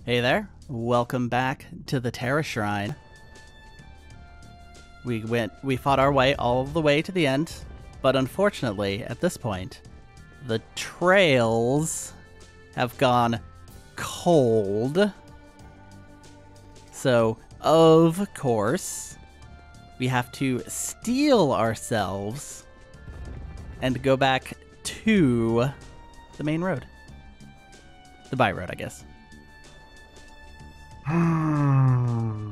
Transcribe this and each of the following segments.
Hey there, welcome back to the Terra Shrine. We fought our way all the way to the end, but unfortunately, at this point, the trails have gone cold. So, of course, we have to steel ourselves and go back to the main road. The Byroad, I guess. I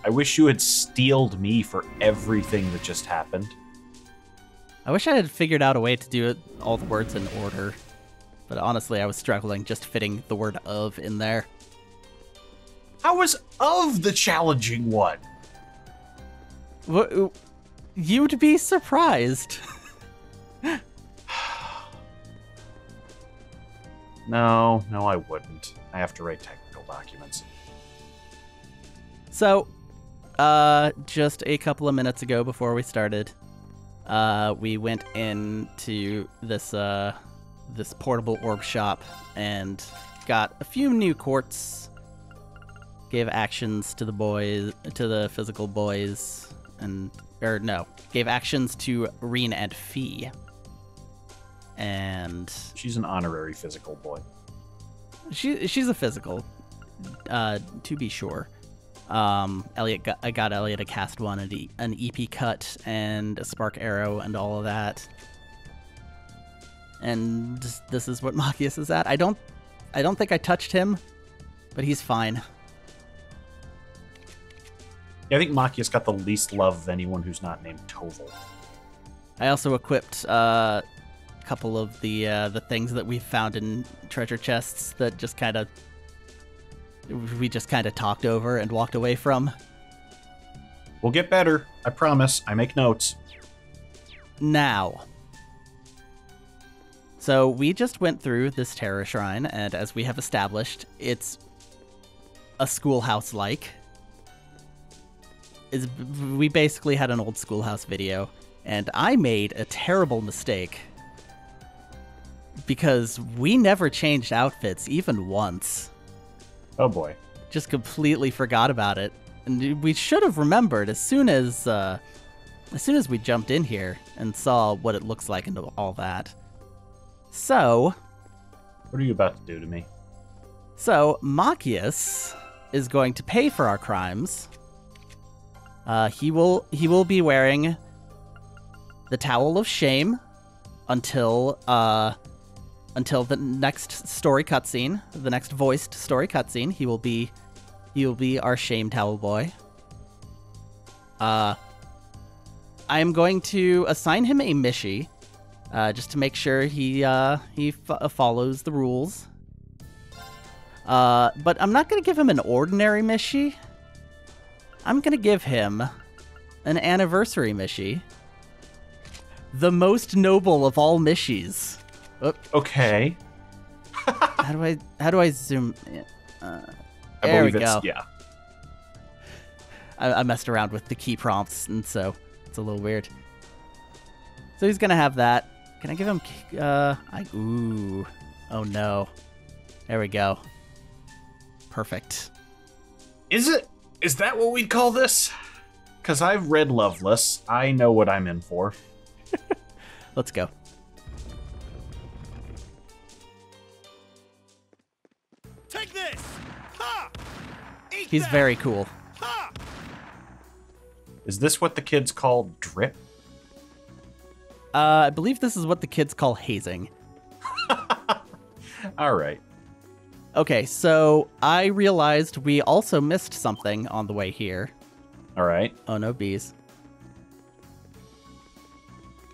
wish you had steeled me for everything that just happened. I wish I had figured out a way to do it, all the words in order. But honestly, I was struggling just fitting the word of in there. How was of the challenging one? You'd be surprised. No, I wouldn't. I have to write technical documents. So, just a couple of minutes ago before we started, we went into this portable orb shop and got a few new quartz. Gave actions to the boys, to the physical boys, gave actions to Reen and Fee. And she's an honorary physical boy. She's a physical, to be sure. I got Elliot a cast one, an EP cut, and a spark arrow, and all of that. And this is what Machias is at. I don't think I touched him, but he's fine. Yeah, I think Machias got the least love of anyone who's not named Toval. I also equipped a couple of the things that we found in treasure chests that we just kind of talked over and walked away from. We'll get better. I promise. I make notes. Now. So we just went through this Terra Shrine, and as we have established, it's a schoolhouse-like. We basically had an old schoolhouse video, and I made a terrible mistake because we never changed outfits even once. Oh boy. Just completely forgot about it. And we should have remembered as soon as we jumped in here and saw what it looks like and all that. So, what are you about to do to me? So, Machias is going to pay for our crimes. He will be wearing the Towel of Shame until the next story cutscene, the next voiced story cutscene. He will be our Shame Towel boy. I am going to assign him a Mishi, just to make sure he follows the rules. But I'm not going to give him an ordinary Mishi. I'm going to give him an anniversary Mishi. The most noble of all Mishis. Okay. How do I zoom in? There we go. Yeah. I messed around with the key prompts, and so it's a little weird. So he's gonna have that. Can I give him? Ooh. Oh no. There we go. Perfect. Is that what we'd call this? Because I've read Loveless. I know what I'm in for. Let's go. Take this! Ha! He's very cool. Ha! Is this what the kids call drip? I believe this is what the kids call hazing. All right. Okay, so I realized we also missed something on the way here. All right. Oh, no bees.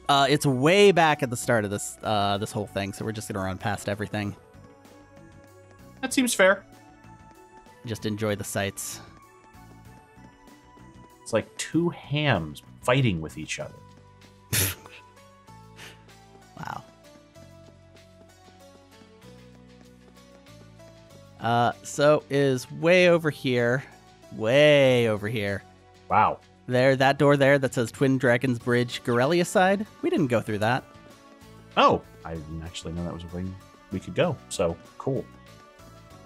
It's way back at the start of this whole thing, so we're just gonna run past everything. That seems fair. Just enjoy the sights. It's like two hams fighting with each other. Wow. So is way over here. Way over here. Wow. There, that door there that says Twin Dragons Bridge, Garrelia side. We didn't go through that. Oh, I didn't actually know that was a way we could go. So, cool.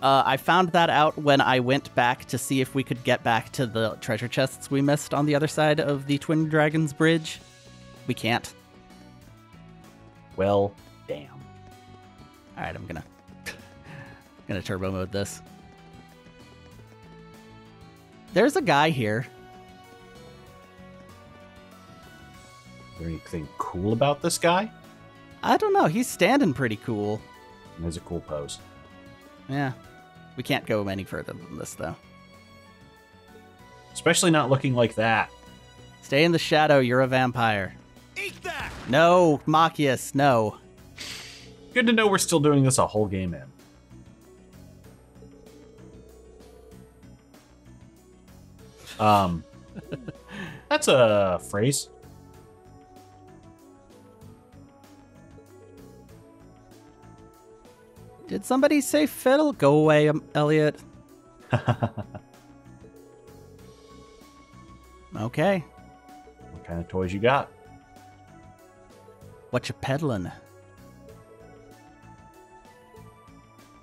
I found that out when I went back to see if we could get back to the treasure chests we missed on the other side of the Twin Dragons Bridge. We can't. Well, damn. All right, I'm gonna turbo mode this. There's a guy here. Is there anything cool about this guy? I don't know. He's standing pretty cool. It has a cool pose. Yeah. We can't go any further than this, though. Especially not looking like that. Stay in the shadow. You're a vampire. Eat that! No, Machias, no. Good to know we're still doing this a whole game in. That's a phrase. Did somebody say fiddle? Go away, Elliot. Okay. What kind of toys you got? What you peddling?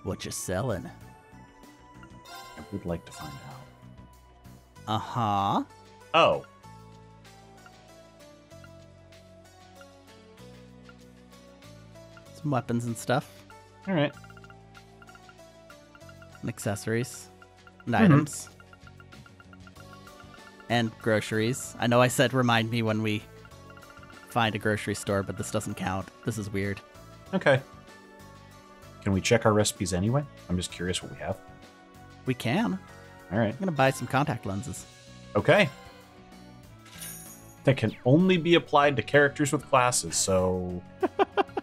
What you selling? I would like to find out. Uh-huh. Oh. Some weapons and stuff. All right. And accessories. And items. And groceries. I know I said remind me when we find a grocery store, but this doesn't count. This is weird. Okay. Can we check our recipes anyway? I'm just curious what we have. We can. All right. I'm going to buy some contact lenses. Okay. That can only be applied to characters with classes, so...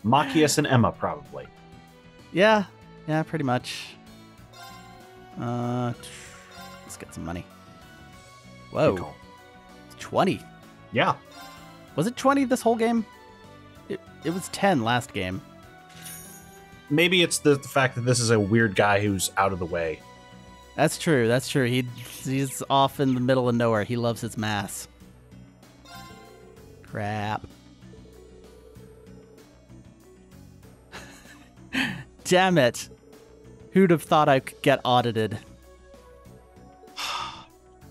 Machias and Emma, probably. Yeah. Yeah, pretty much. Let's get some money. Whoa. Good call. 20. Yeah. Was it 20 this whole game? It was 10 last game. Maybe it's the fact that this is a weird guy who's out of the way. That's true. That's true. He's off in the middle of nowhere. He loves his mass. Crap. Damn it. Who'd have thought I could get audited?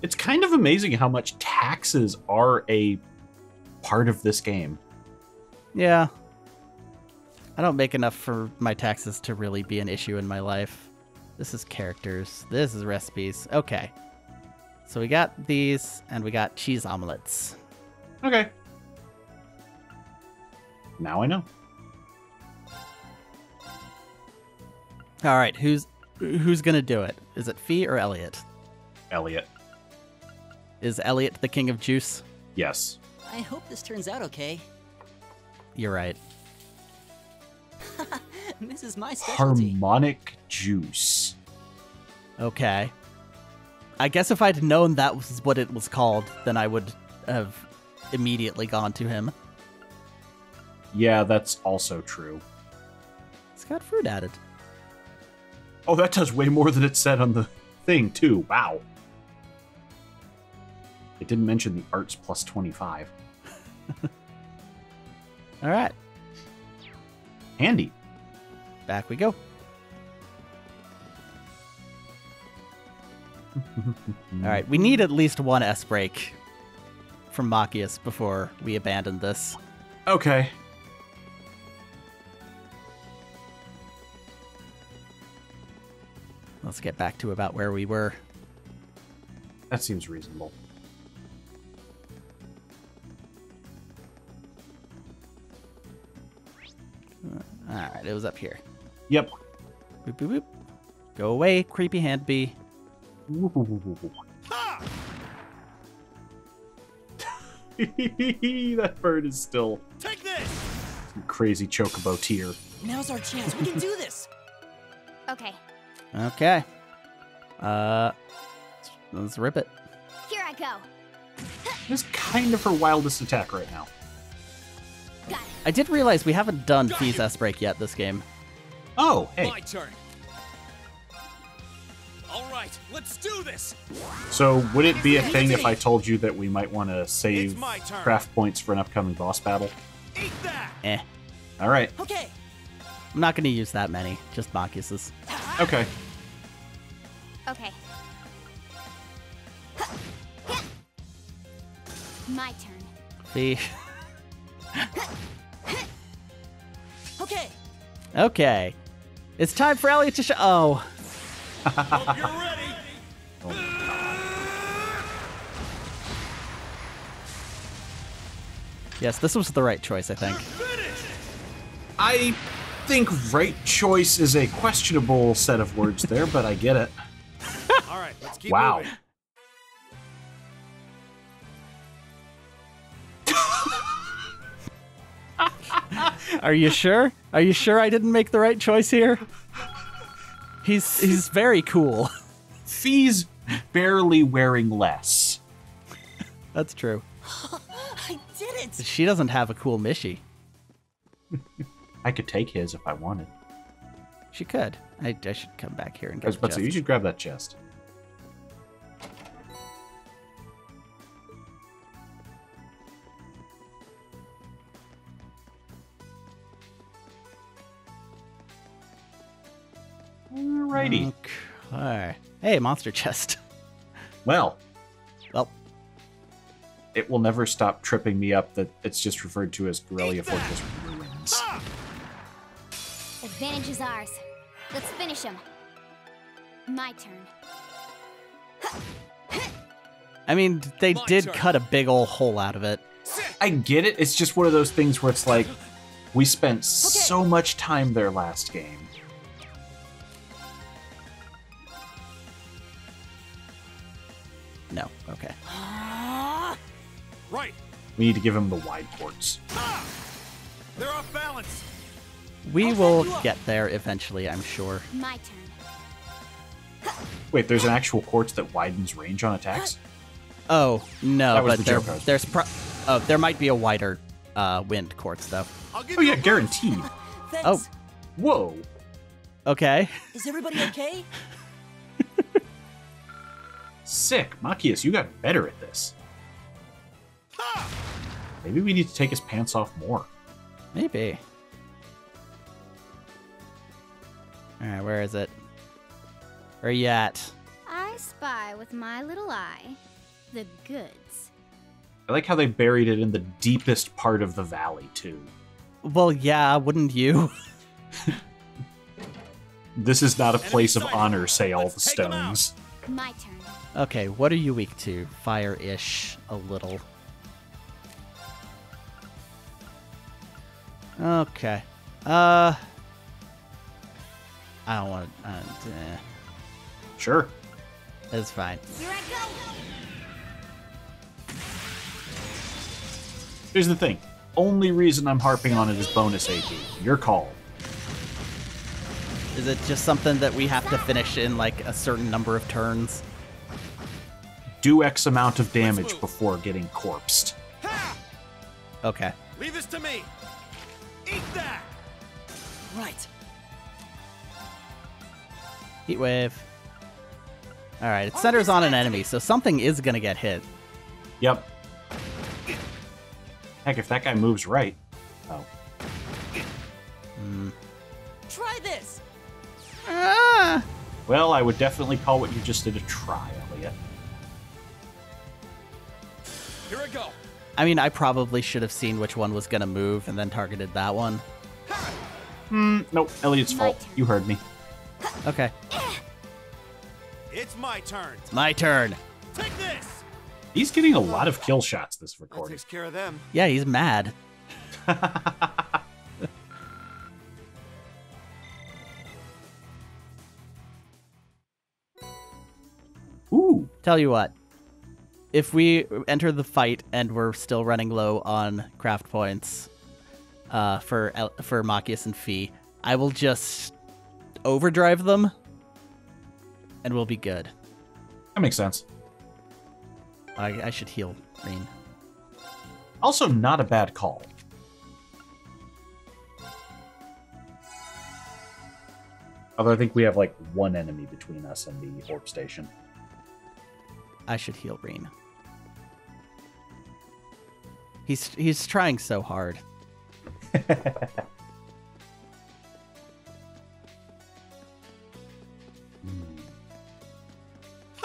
It's kind of amazing how much taxes are a part of this game. Yeah. I don't make enough for my taxes to really be an issue in my life. This is characters. This is recipes. Okay. So we got these, and we got cheese omelets. Okay. Now I know. All right, who's gonna do it? Is it Fee or Elliot? Elliot. Is Elliot the king of juice? Yes. I hope this turns out okay. You're right. This is my specialty. Harmonic juice. Okay. I guess if I'd known that was what it was called, then I would have immediately gone to him. Yeah, that's also true. It's got fruit added. Oh, that does way more than it said on the thing, too. Wow. It didn't mention the arts plus 25. All right. Handy. Back we go. All right, we need at least one S break from Machias before we abandon this. Okay. Let's get back to about where we were. That seems reasonable. All right, it was up here. Yep. Boop, boop, boop. Go away, creepy hand bee. Ha! That bird is still Take this! some crazy chocobo tier. Now's our chance. We can do this. Okay, Okay. Let's rip it. here I go. This is kind of her wildest attack right now. Got it. I did realize we haven't done Fee's S break yet this game. Oh, hey. My turn. All right, let's do this. So would it be a thing if I told you that we might want to save It's my turn. craft points for an upcoming boss battle? Eat that! Eh. All right. Okay. I'm not going to use that many. Just Machias's. Okay. Okay. My turn. See? Okay. Okay. It's time for Elliot to show. Oh. Hope you're ready. Yes, this was the right choice, I think. I think right choice is a questionable set of words there, but I get it. All right, let's keep Wow. moving. Are you sure? Are you sure I didn't make the right choice here? He's very cool. Fee's barely wearing less. That's true. I did it. She doesn't have a cool Mishi. I could take his if I wanted. She could. I should come back here and I was get about to say, you should grab that chest. Alrighty. Okay. Hey, monster chest. Well, Well, it will never stop tripping me up that it's just referred to as Garrelia Fortress Ruins. Advantage is ours. Let's finish him. My turn. I mean, they My did turn. cut a big ol' hole out of it. I get it. It's just one of those things where it's like, we spent so much time there last game. No. Okay. Right. We need to give him the wide ports. They're off balance. We I'll will back you up. get there eventually, I'm sure. My turn. Wait, there's an actual quartz that widens range on attacks? Oh, no, That was but the joke I was there might be a wider wind quartz, though. I'll give Oh you yeah, a guaranteed. Thanks. Oh. Whoa. Okay. Is everybody okay? Sick. Machias, you got better at this. Maybe we need to take his pants off more. Maybe. Alright, where is it? Where are you at? I spy with my little eye the goods. I like how they buried it in the deepest part of the valley, too. Well, yeah, wouldn't you? This is not a place of sighted. honor, say all the Let's take 'em out. stones. My turn. Okay, what are you weak to? Fire-ish, a little. Okay. I don't want to... Sure. It's fine. Here I go. Here's the thing. Only reason I'm harping on it is bonus AP. Your call. Is it just something that we have to finish in, like, a certain number of turns? Do X amount of damage before getting corpsed. Ha! Okay. Leave this to me. Eat that. Right. Heat wave. Alright, it centers on an enemy, so something is gonna get hit. Yep. Heck, if that guy moves right. Oh. Try this. Ah! Well, I would definitely call what you just did a try, Elliot. Here I go. I mean, I probably should have seen which one was gonna move and then targeted that one. Nope, Elliot's My fault. turn. You heard me. Okay. It's my turn. My turn. Take this. He's getting a lot of kill shots this That recording. takes care of them. Yeah, he's mad. Ooh. Tell you what. If we enter the fight and we're still running low on craft points for Machias and Fee, I will just overdrive them and we'll be good. That makes sense. I should heal Reen. Also, not a bad call. Although I think we have like one enemy between us and the orb station. I should heal Reen. He's trying so hard.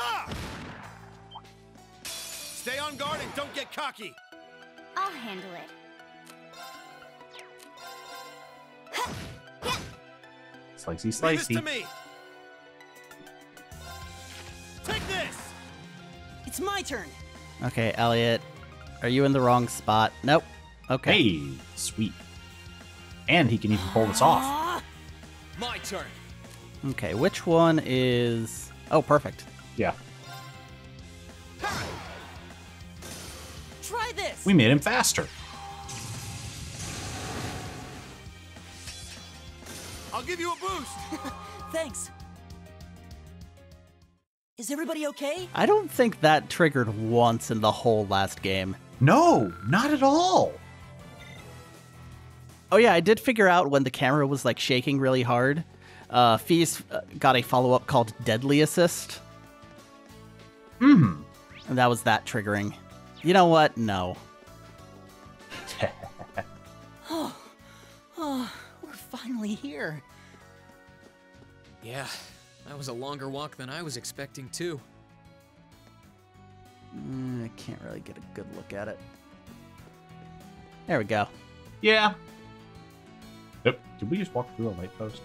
Ha! Stay on guard and don't get cocky. I'll handle it. Slicey, Leave this slicey. to me. Take this. It's my turn. Okay, Elliot. Are you in the wrong spot? Nope. Okay. Hey, sweet. And he can even pull this off. Ah, My turn. Okay, which one is... Oh, perfect. Yeah. try this. We made him faster. I'll give you a boost. Thanks. Is everybody okay? I don't think that triggered once in the whole last game. No, not at all. Oh yeah, I did figure out when the camera was like shaking really hard. Feast got a follow-up called Deadly Assist. Hmm. And that was that triggering. You know what? No. Oh, we're finally here. Yeah, that was a longer walk than I was expecting, too. I can't really get a good look at it. There we go. Yeah. Yep. Did we just walk through a light post?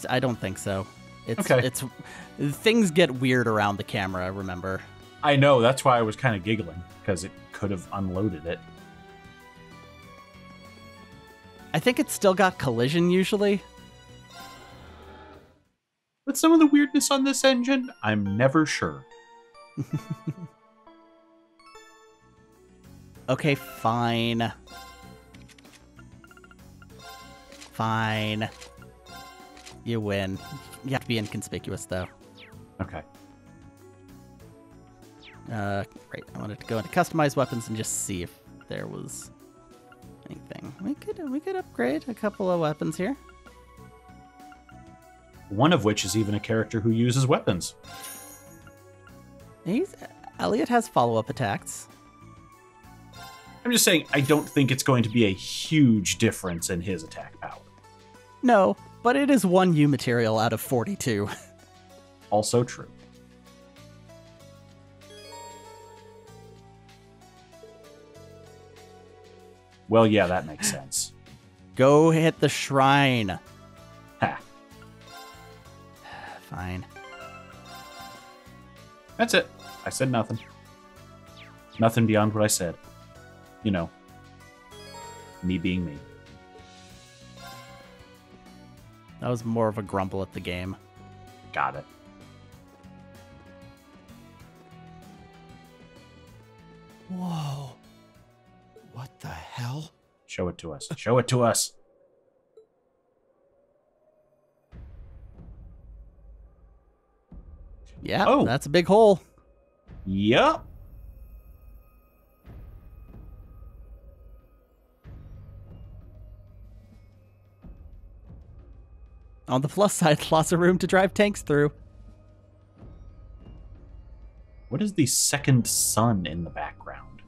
I don't think so. Okay. It's things get weird around the camera, remember? I know, that's why I was kind of giggling, because it could have unloaded it. I think it's still got collision usually. But some of the weirdness on this engine, I'm never sure. Okay, fine. Fine. You win. You have to be inconspicuous, though. Okay. Great. I wanted to go into customize weapons and just see if there was anything. We could upgrade a couple of weapons here. One of which is even a character who uses weapons. Elliot has follow-up attacks. I'm just saying, I don't think it's going to be a huge difference in his attack power. No, but it is 1 U material out of 42. Also true. Well, yeah, that makes sense. Go hit the shrine. Ha. Fine. That's it. I said nothing. Nothing beyond what I said. You know, me being me. That was more of a grumble at the game. Got it. Whoa. What the hell? Show it to us. Show it to us. Yeah, Oh. that's a big hole. Yup. On the plus side, lots of room to drive tanks through. What is the second sun in the background?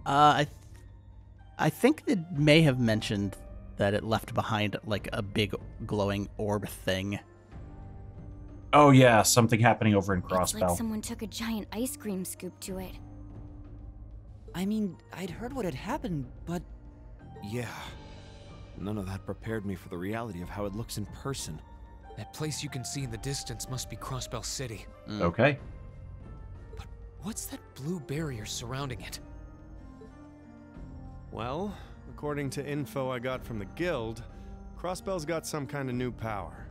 I think it may have mentioned that it left behind like a big glowing orb thing. Oh yeah, something happening over in It's like Crossbell. someone took a giant ice cream scoop to it. I mean, I'd heard what had happened, but Yeah. None of that prepared me for the reality of how it looks in person. That place you can see in the distance must be Crossbell City. Okay. But what's that blue barrier surrounding it? Well, according to info I got from the guild, Crossbell's got some kind of new power.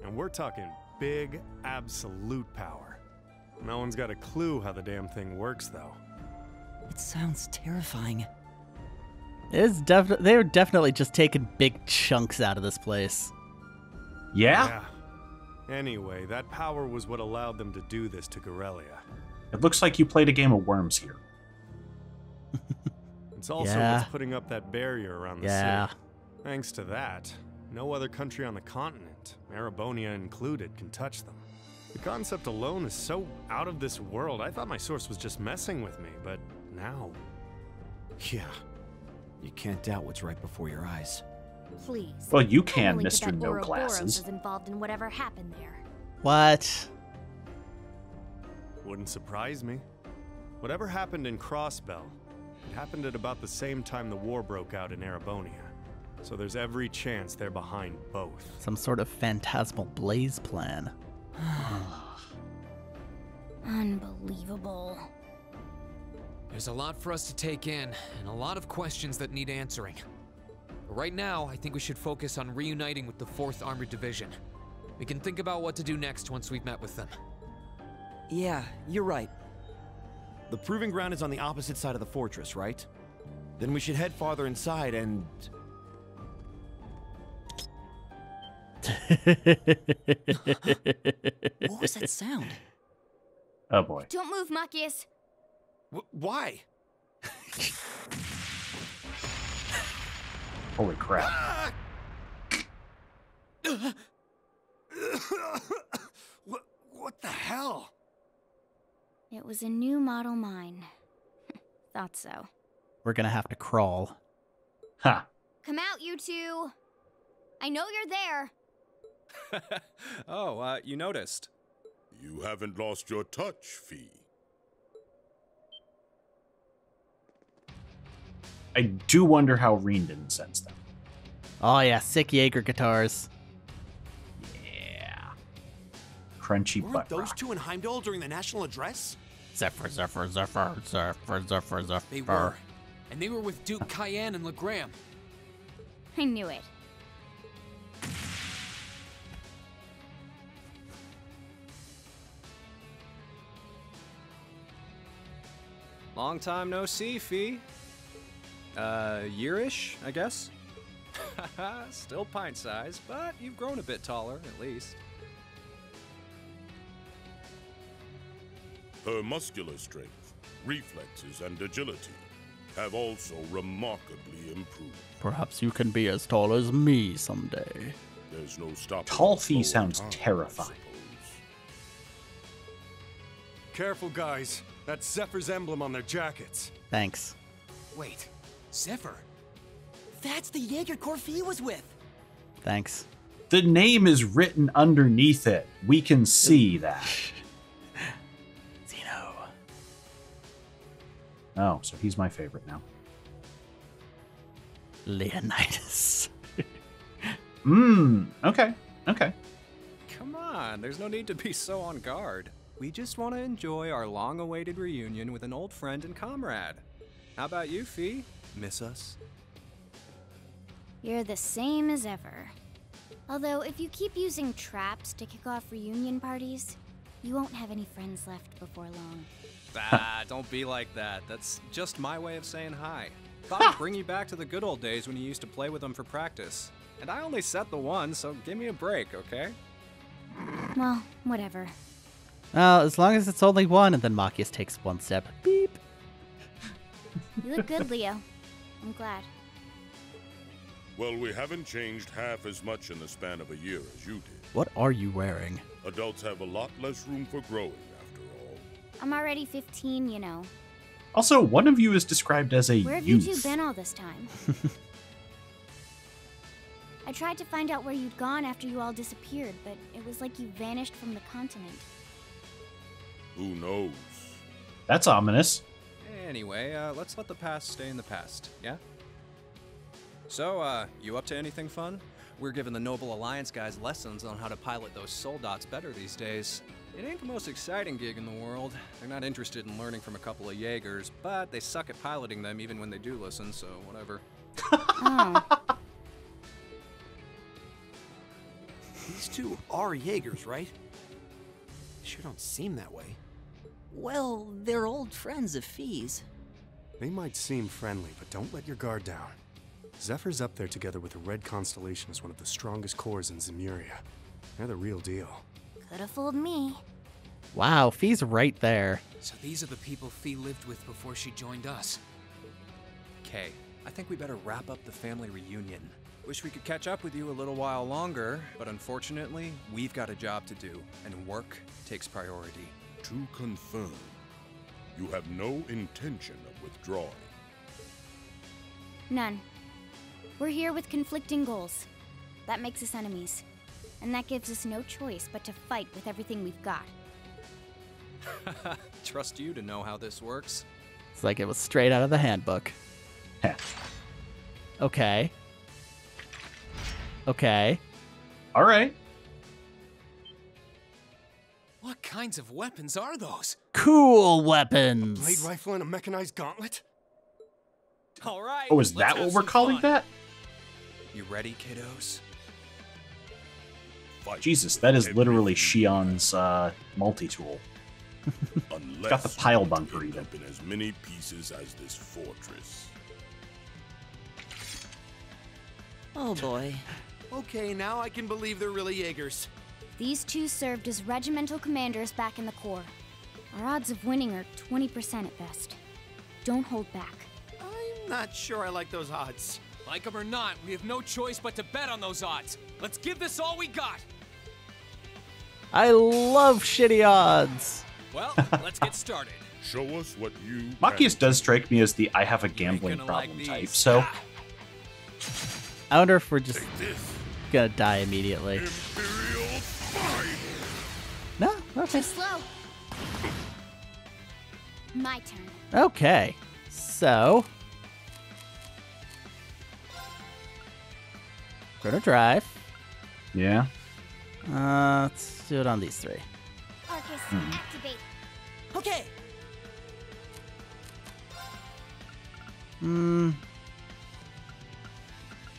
And we're talking big, absolute power. No one's got a clue how the damn thing works, though. it sounds terrifying. They're definitely just taking big chunks out of this place. Yeah? Anyway, that power was what allowed them to do this to Garrelia. It looks like you played a game of Worms here. It's also Yeah. what's putting up that barrier around the Yeah. city. Thanks to that, no other country on the continent, Erebonia included, can touch them. The concept alone is so out of this world. I thought my source was just messing with me, but now... Yeah. You can't doubt what's right before your eyes. Please. Well, you I can, believe Mr. that No Ouroboros Glasses. is involved in whatever happened there. What? Wouldn't surprise me. Whatever happened in Crossbell, it happened at about the same time the war broke out in Erebonia. So there's every chance they're behind both. Some sort of phantasmal blaze plan. Unbelievable. There's a lot for us to take in, and a lot of questions that need answering. But right now, I think we should focus on reuniting with the 4th Armored Division. We can think about what to do next once we've met with them. Yeah, you're right. The proving ground is on the opposite side of the fortress, right? Then we should head farther inside and... What was that sound? Oh boy. Don't move, Machias. Why? Holy crap. What the hell? It was a new model mine. Thought so. We're gonna have to crawl. Ha. Come out, you two. I know you're there. Oh, you noticed. You haven't lost your touch, Fee. I do wonder how Reen didn't sense them. Oh yeah, sick Jaeger guitars. Yeah. Crunchy Weren't butt those rock. two in Heimdall during the national address? Zephyr, Zephyr, Zephyr, Zephyr, Zephyr, Zephyr. They were. And they were with Duke Cayenne and Legram. I knew it. Long time no see, Fee. Yearish, I guess? Still pint size, but you've grown a bit taller, at least. Her muscular strength, reflexes, and agility have also remarkably improved. Perhaps you can be as tall as me someday. There's no stopping. Tall the Fee flow of sounds time, I terrifying. suppose. Careful, guys. That's Zephyr's emblem on their jackets. Thanks. Wait, Zephyr? That's the Jaeger Corps Fee was with! Thanks. The name is written underneath it. We can see that. Xeno. Oh, so he's my favorite now. Leonidas. Okay. Okay. Come on, there's no need to be so on guard. We just want to enjoy our long-awaited reunion with an old friend and comrade. How about you, Fee? Miss us? You're the same as ever. Although, if you keep using traps to kick off reunion parties, you won't have any friends left before long. Don't be like that. That's just my way of saying hi. Thought I'd bring you back to the good old days when you used to play with them for practice. And I only set the one, so give me a break, okay? Well, whatever. Well, as long as it's only one, and then Machias takes one step. Beep. You look good, Leo. I'm glad. Well, we haven't changed half as much in the span of a year as you did. What are you wearing? Adults have a lot less room for growing, after all. I'm already 15, you know. Also, one of you is described as a Where have youth. you two been all this time? I tried to find out where you'd gone after you all disappeared, but it was like you vanished from the continent. Who knows? That's ominous. Anyway, let's let the past stay in the past, yeah? So, you up to anything fun? We're giving the Noble Alliance guys lessons on how to pilot those soldots better these days. It ain't the most exciting gig in the world. They're not interested in learning from a couple of Jaegers, but they suck at piloting them even when they do listen, so whatever. Oh. These two are Jaegers, right? They sure don't seem that way. Well, they're old friends of Fee's. They might seem friendly, but don't let your guard down. Zephyr's up there together with the Red Constellation as one of the strongest corps in Zemuria. They're the real deal. Could have fooled me. Wow, Fee's right there. So these are the people Fee lived with before she joined us. Okay, I think we better wrap up the family reunion. Wish we could catch up with you a little while longer, but unfortunately, we've got a job to do, and work takes priority. To confirm, you have no intention of withdrawing. None. We're here with conflicting goals. That makes us enemies. And that gives us no choice but to fight with everything we've got. Trust you to know how this works. It's like it was straight out of the handbook. Heh. Okay. Okay. All right. What kinds of weapons are those? Cool weapons. Blade rifle and a mechanized gauntlet? All right. Oh, is that what we're calling that? You ready, kiddos? Fight Jesus, that is literally everything Shion's multi-tool. unless Got the pile you bunker end even. up in as many pieces as this fortress. Oh boy. Okay, now I can believe they're really Jaegers. These two served as regimental commanders back in the Corps. Our odds of winning are 20% at best. Don't hold back. I'm not sure I like those odds. Like them or not, we have no choice but to bet on those odds. Let's give this all we got. I love shitty odds. Well, let's get started. Show us what you Machias can does strike me as the I have a gambling gonna like problem these. type, so I wonder if we're just take this. gonna die immediately. Imperial fight! No? Okay. Too slow. My turn. Okay. So. Gonna drive. yeah. Let's do it on these three. Arcus, activate. Okay.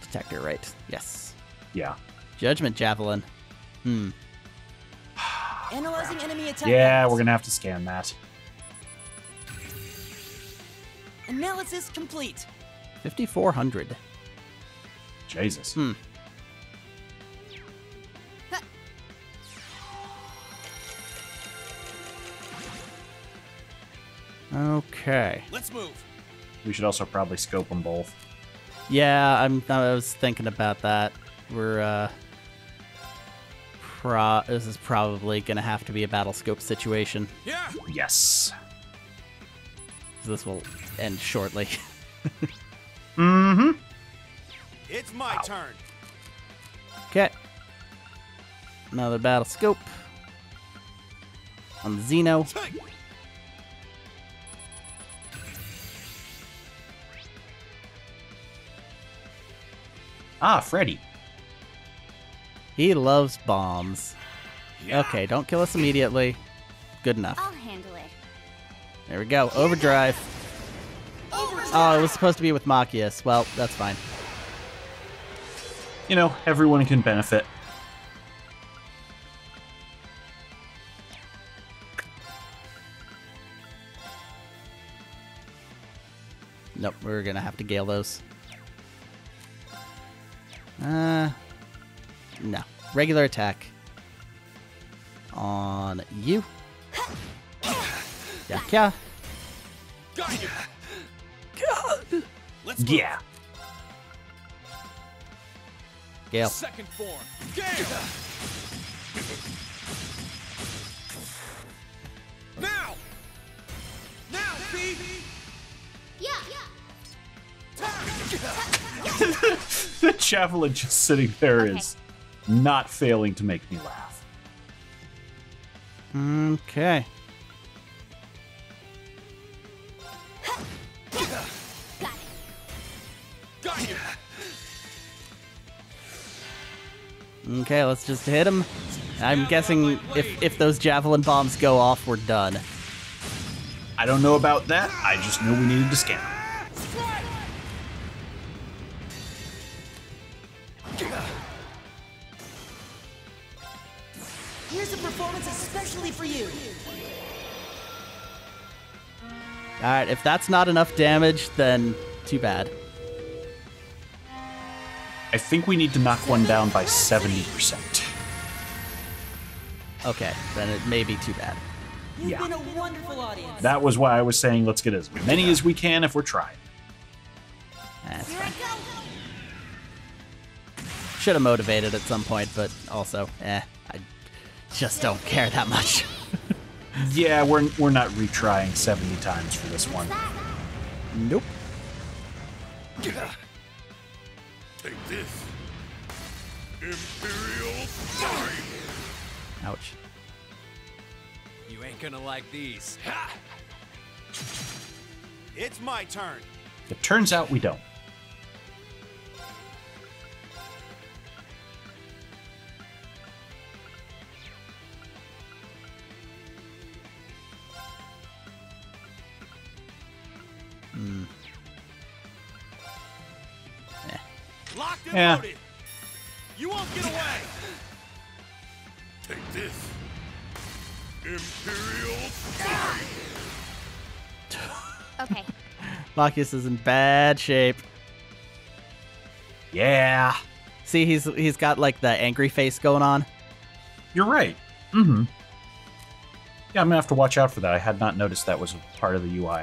Detector, right. Yes. Yeah. Judgment Javelin. Analyzing enemy attack. Yeah, patterns. we're gonna have to scan that. Analysis complete. 5,400. Jesus. Okay. Let's move. We should also probably scope them both. Yeah, I was thinking about that. We're this is probably gonna have to be a battle scope situation. Yeah. Yes. This will end shortly. Mm-hmm. It's my turn. Okay. Another battle scope on the Xeno. Ah, Freddy. He loves bombs. Okay, don't kill us immediately. Good enough. I'll handle it. There we go. Overdrive. Oh, it was supposed to be with Machias. Well, that's fine. You know, everyone can benefit. Nope, we're gonna have to gale those. No. Regular attack. On you. Yeah. Got you. God. Let's move. Yeah. Gale. Second form. Gale. Now. Now, B. Yeah. The javelin just sitting there is not failing to make me laugh. Okay. Got you. Okay, let's just hit him. I'm guessing if those javelin bombs go off, we're done. I don't know about that. I just knew we needed to scan them. Here's a performance especially for you. Alright, if that's not enough damage, then too bad. I think we need to knock one down by 70%. Okay, then it may be too bad. You've Yeah. been a wonderful audience. That was why I was saying let's get as many as we can if we're trying. That's Here I fine. go. Should have motivated at some point, but also, I just don't care that much. Yeah, we're not retrying 70 times for this one. Nope. Take this. Imperial fight! Ouch. You ain't gonna like these. It's my turn. It turns out we don't. Locked and Yeah. loaded. You won't get away. Take this. Imperial Fire! Okay. Machias is in bad shape. Yeah. See, he's got like the angry face going on. You're right. Mm-hmm. Yeah, I'm gonna have to watch out for that. I had not noticed that was part of the UI.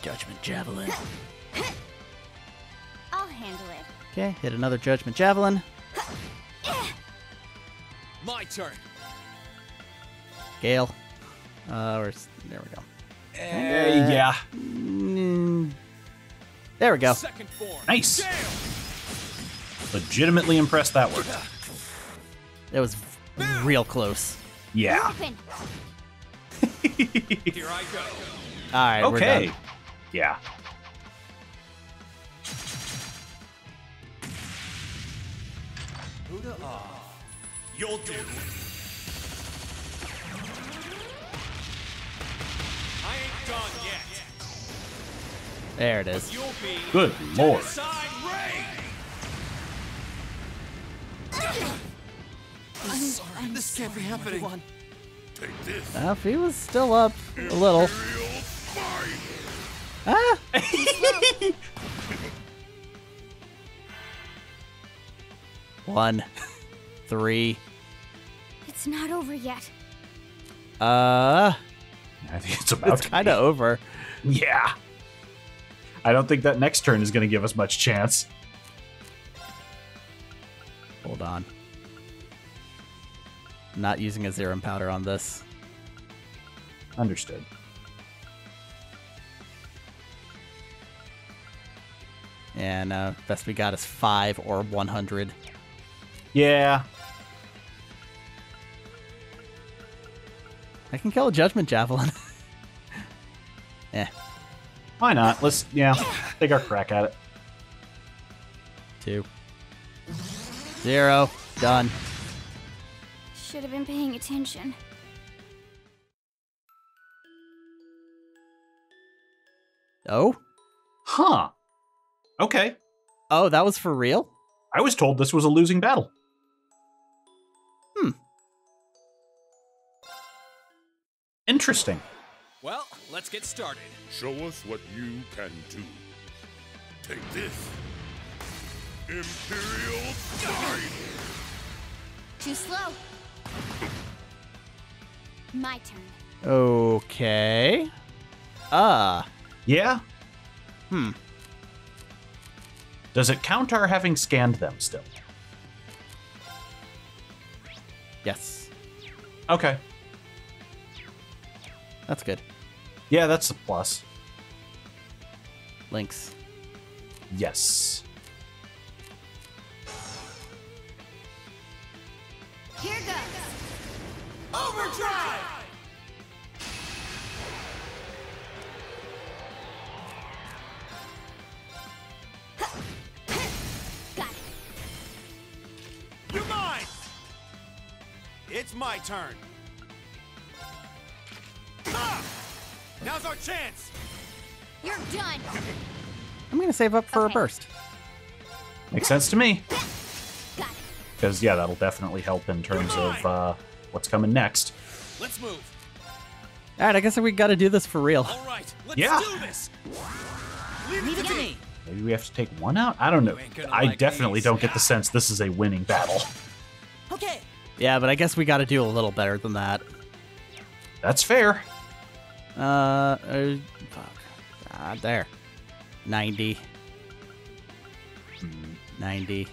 Judgment Javelin. I'll handle it. Okay, hit another Judgment Javelin. My turn. Gale. There we go. Yeah. There we go. Second form. Nice. Legitimately impressed that worked. It was real close. Yeah. Open. Here I go. All right, we're Okay. done. Yeah. Buddha off. You'll do. I ain't done yet. There it is. You'll be Good lord. side ray. This can't be happening. Take this. If he was still up a little. Imperial Fire! Ah! 1, 3. It's not over yet. I think it's about It's to kind of over. be. Yeah. I don't think that next turn is going to give us much chance. Hold on. Not using a Zerum powder on this. Understood. And best we got is 5 or 100. Yeah. I can kill a Judgment Javelin. Why not? Let's, take our crack at it. 2. 0. Done. Should have been paying attention. Oh? Huh. Okay. Oh, that was for real? I was told this was a losing battle. Interesting. Well, let's get started. Show us what you can do. Take this. Imperial Fire! Too slow. My turn. Okay. Yeah? Hmm. Does it count our having scanned them still? Yes. Okay. That's good. Yeah, that's a plus. Links. Yes. Here goes. Overdrive! Got it. You're mine. It's my turn. Ah! Now's our chance. You're done. I'm going to save up for a Okay. burst. Makes sense to me. Got it. Because, yeah, that'll definitely help in terms of what's coming next. Let's move. All right, I guess we got to do this for real. All right, let's Yeah. do this. Leave it to me. Maybe we have to take one out? I don't know. You ain't gonna I like definitely these. don't get the sense this is a winning battle. Okay. Yeah, but I guess we got to do a little better than that. That's fair. Fuck. There. 90. 90.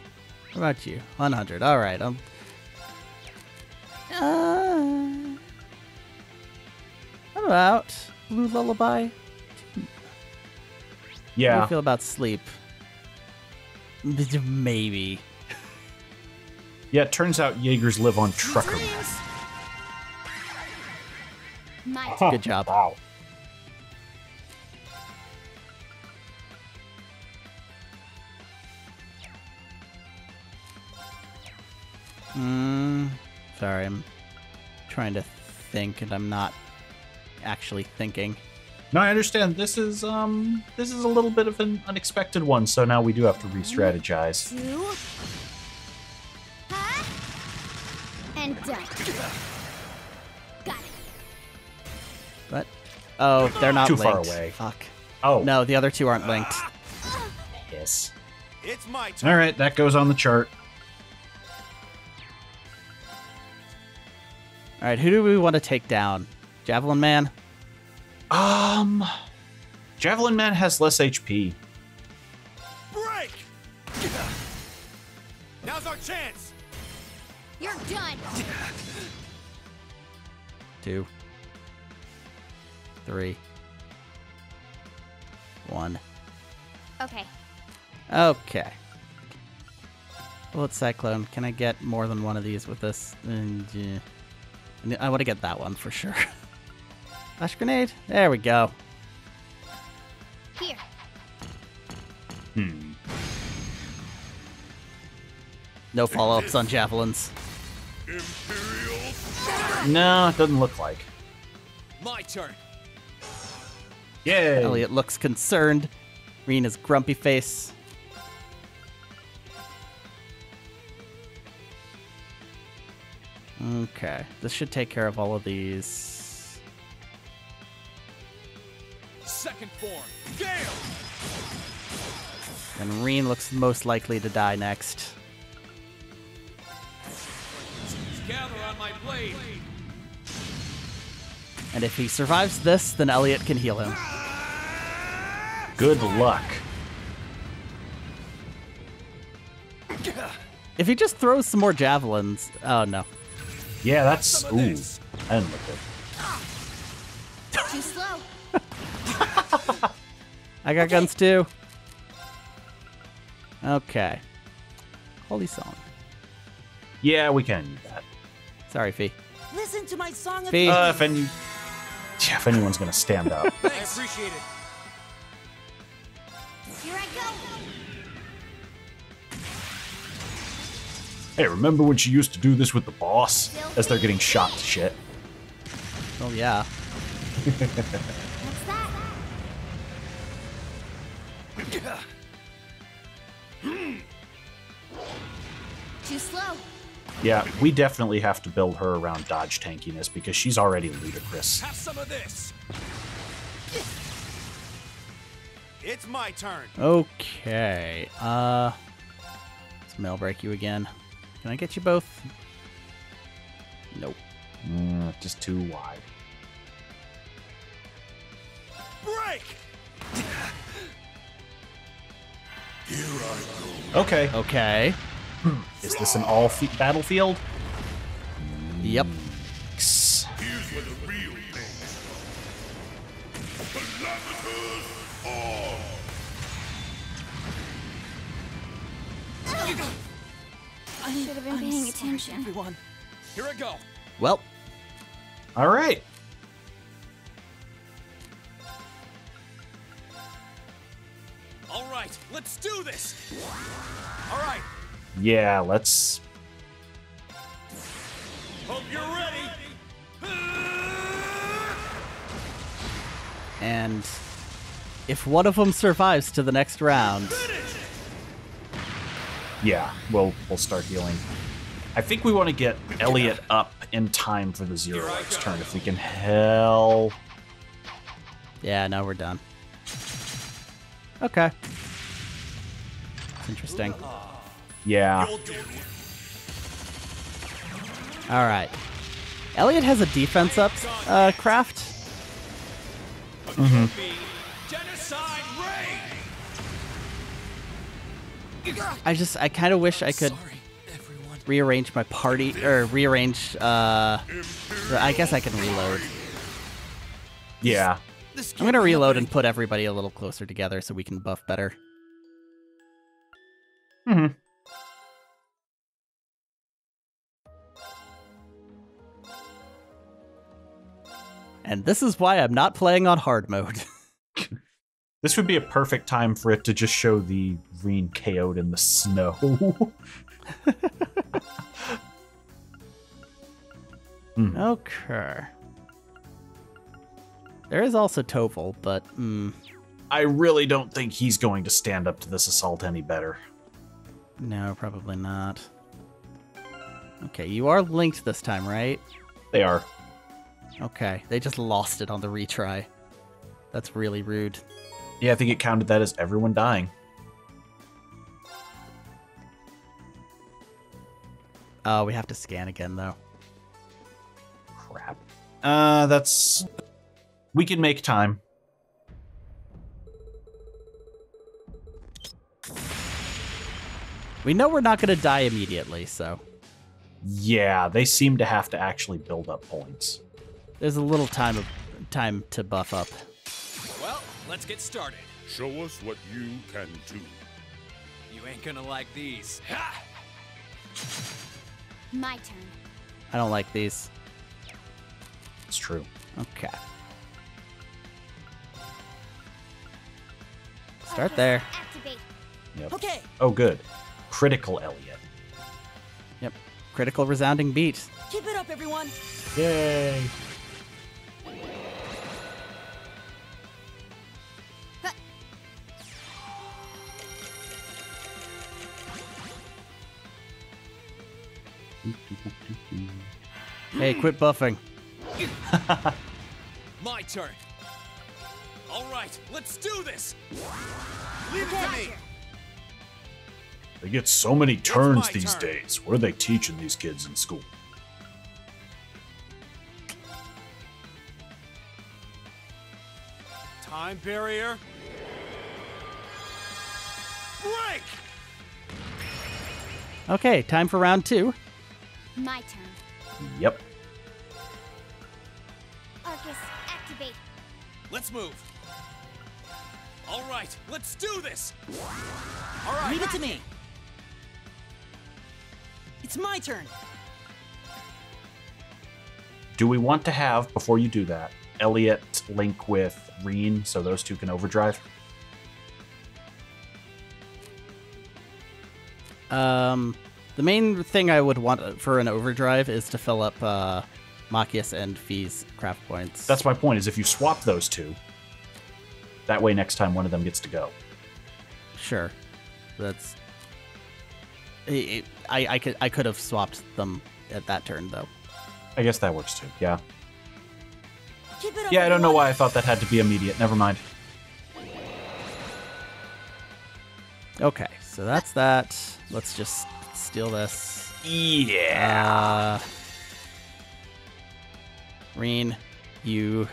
What about you? 100. All right. How about Blue Lullaby? How do Yeah. you feel about sleep? Maybe. Yeah, it turns out Jaegers live on trucker. My Good job. Wow. Sorry, I'm trying to think, and I'm not actually thinking. No, I understand. This is a little bit of an unexpected one, so now we do have to re-strategize. 2. Huh? And done. Got it. But oh, they're not Too linked. far away. Fuck. Oh. No, the other two aren't linked. Yes. It's my turn. All right, that goes on the chart. All right, who do we want to take down? Javelin Man? Javelin Man has less HP. Break! Now's our chance. You're done. 2, 3, 1. Okay. Okay. Bullet Cyclone. Can I get more than one of these with this? I want to get that one for sure. Flash Grenade. There we go. Here. No follow-ups on Javelins. No, it doesn't look like. My turn. Yay! Elliot looks concerned. Rena's grumpy face. Okay, this should take care of all of these. Second form. Gale! And Reen looks most likely to die next. Gather on my blade. And if he survives this, then Elliot can heal him. Good luck. If he just throws some more javelins... Oh, no. Yeah, that's... Ooh, I didn't look good. Too slow. I got guns too. Okay. Holy song. Yeah, we can use that. Sorry, Fee. Listen to my song of Fee. If anyone's gonna stand up. I appreciate it. Here I go. Hey, remember when she used to do this with the boss? As they're getting shot to shit. Oh, yeah. What's that? Too slow. Yeah, we definitely have to build her around dodge tankiness because she's already ludicrous. Have some of this. It's my turn. Okay. Let's mail break you again. Can I get you both? Nope. Just too wide. Break! Okay. Okay. Is this an all battlefield? Yep. X. Here's where the real thing is. Kilometers on. I should have been paying attention. Everyone. Here I go. Well, All right. All right, let's do this. All right. Yeah, let's... Hope you're ready. and if one of them survives to the next round, Yeah, we'll start healing. I think we want to get Elliot up in time for the Zero X turn if we can. Hell. yeah, no, we're done. Okay. It's interesting. Yeah. All right. Elliot has a defense up craft. Genocide raid. I kind of wish I could rearrange my party, or rearrange, I guess I can reload. Yeah. I'm gonna reload and put everybody a little closer together so we can buff better. And this is why I'm not playing on hard mode. This would be a perfect time for it to just show the Reen KO'd in the snow. Okay. There is also Toval, but I really don't think he's going to stand up to this assault any better. no, probably not. Okay, you are linked this time, right? They are. Okay, they just lost it on the retry. That's really rude. Yeah, I think it counted that as everyone dying. Oh, we have to scan again, though. Crap. That's... We can make time. We know we're not going to die immediately, so... Yeah, they seem to have to actually build up points. There's a little time to buff up. Well, let's get started. Show us what you can do. You ain't gonna like these. Ha! My turn. I don't like these. It's true. Okay. Start there. Activate. Yep. Okay. Oh, good. Critical Elliot. Yep. Critical resounding beat. Keep it up, everyone. Yay! Hey, quit buffing. My turn. All right, let's do this. Leave it to me. They get so many turns my these turn. days. What are they teaching these kids in school? Time barrier. Break. Okay, time for round 2. My turn. Yep. Arcus, activate. Let's move. All right, let's do this. All right. Leave it to me. It's my turn. Do we want to have, before you do that, Elliot link with Reen so those two can overdrive? The main thing I would want for an overdrive is to fill up Machias and Fee's craft points. That's my point, is if you swap those two, that way next time one of them gets to go. Sure. That's... I could have swapped them at that turn, though. I guess that works too, yeah. Keep it up, Yeah, I don't know everyone. why I thought that had to be immediate. Never mind. Okay, so that's that. Let's just steal this. Yeah. Reen, you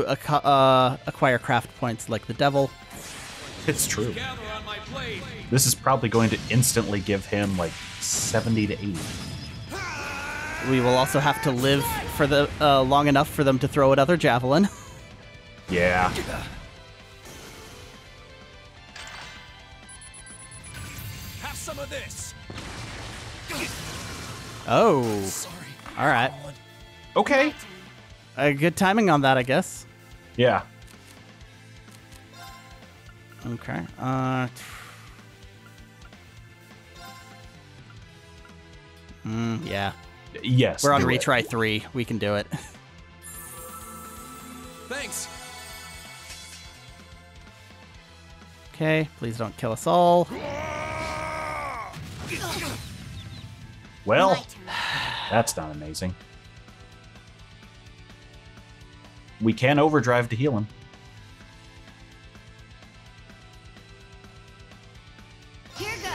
acquire craft points like the devil. It's true. Gather on my blade. This is probably going to instantly give him like 70 to 80. We will also have to live for the long enough for them to throw another javelin. Yeah. Have some of this. Oh. All right. Okay. Good timing on that, I guess. Yeah. Okay. Yeah. Yes. We're on do it. retry 3. We can do it. Thanks. Okay. Please don't kill us all. Well, that's not amazing. We can overdrive to heal him. Here goes.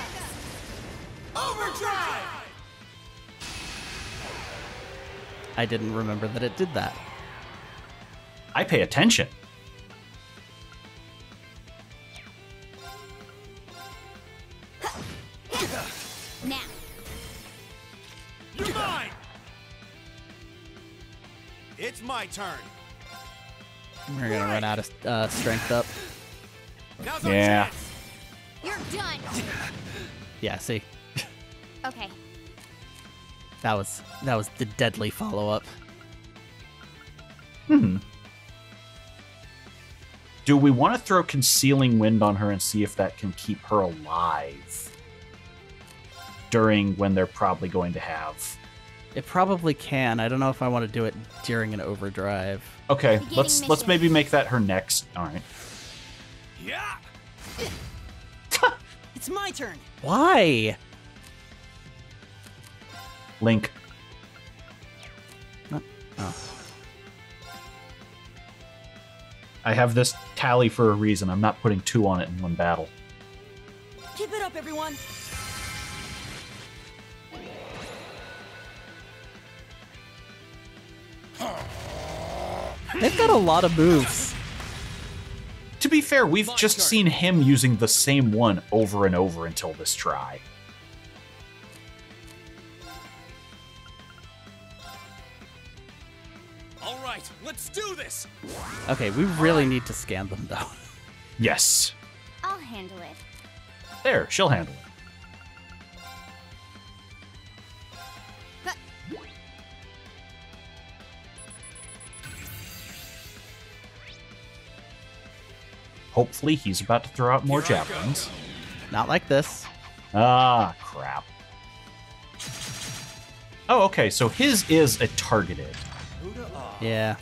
Overdrive. I didn't remember that it did that. I pay attention. Now. You're mine. It's my turn. We're gonna run out of strength up. Now's our Yeah. chance. You're done. Yeah. See, Okay. that was the deadly follow up. Do we want to throw Concealing Wind on her and see if that can keep her alive during when they're probably going to have... It probably can. I don't know if I want to do it during an overdrive. Okay, let's maybe make that her next. All right. Yeah. It's my turn. Why? Link. Oh. I have this tally for a reason. I'm not putting 2 on it in one battle. Keep it up, everyone. They've got a lot of moves. To be fair, we've just seen him using the same one over and over until this try. All right, let's do this. Okay, we really need to scan them, though. Yes. I'll handle it. There, she'll handle it. Hopefully he's about to throw out more javelins. Not like this. Ah, crap. Oh, okay, so his is a targeted. Yeah.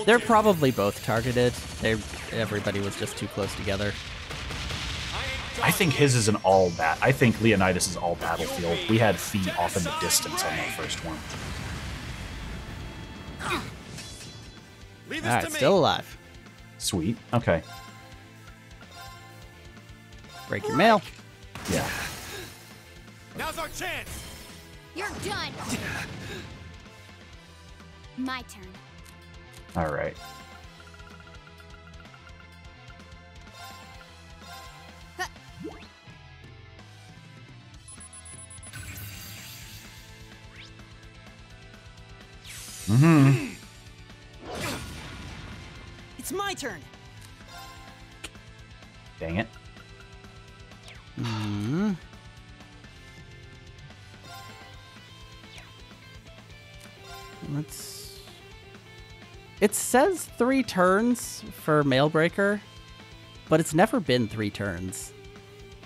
They're probably both targeted. Everybody was just too close together. I think his is an all bat. I think Leonidas is all battlefield. We had feet off in the distance on that first one. Alright, still alive. Sweet. Okay. Break your mail. Yeah. Now's our chance. You're done. My turn. All right. Mm-hmm. It's my turn. Dang it. Hmm. Let's. It says 3 turns for Mailbreaker, but it's never been 3 turns.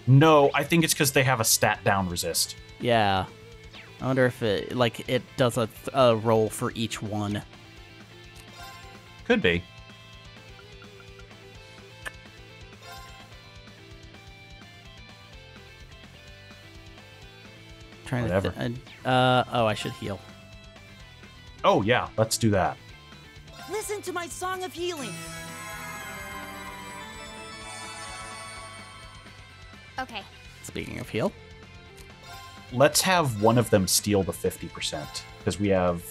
No, I think it's because they have a stat down resist. Yeah. I wonder if it does a roll for each one. Could be. Trying Whatever. to. Oh, I should heal. Oh yeah, let's do that. Listen to my song of healing. Okay. Speaking of heal. Let's have one of them steal the 50%, because we have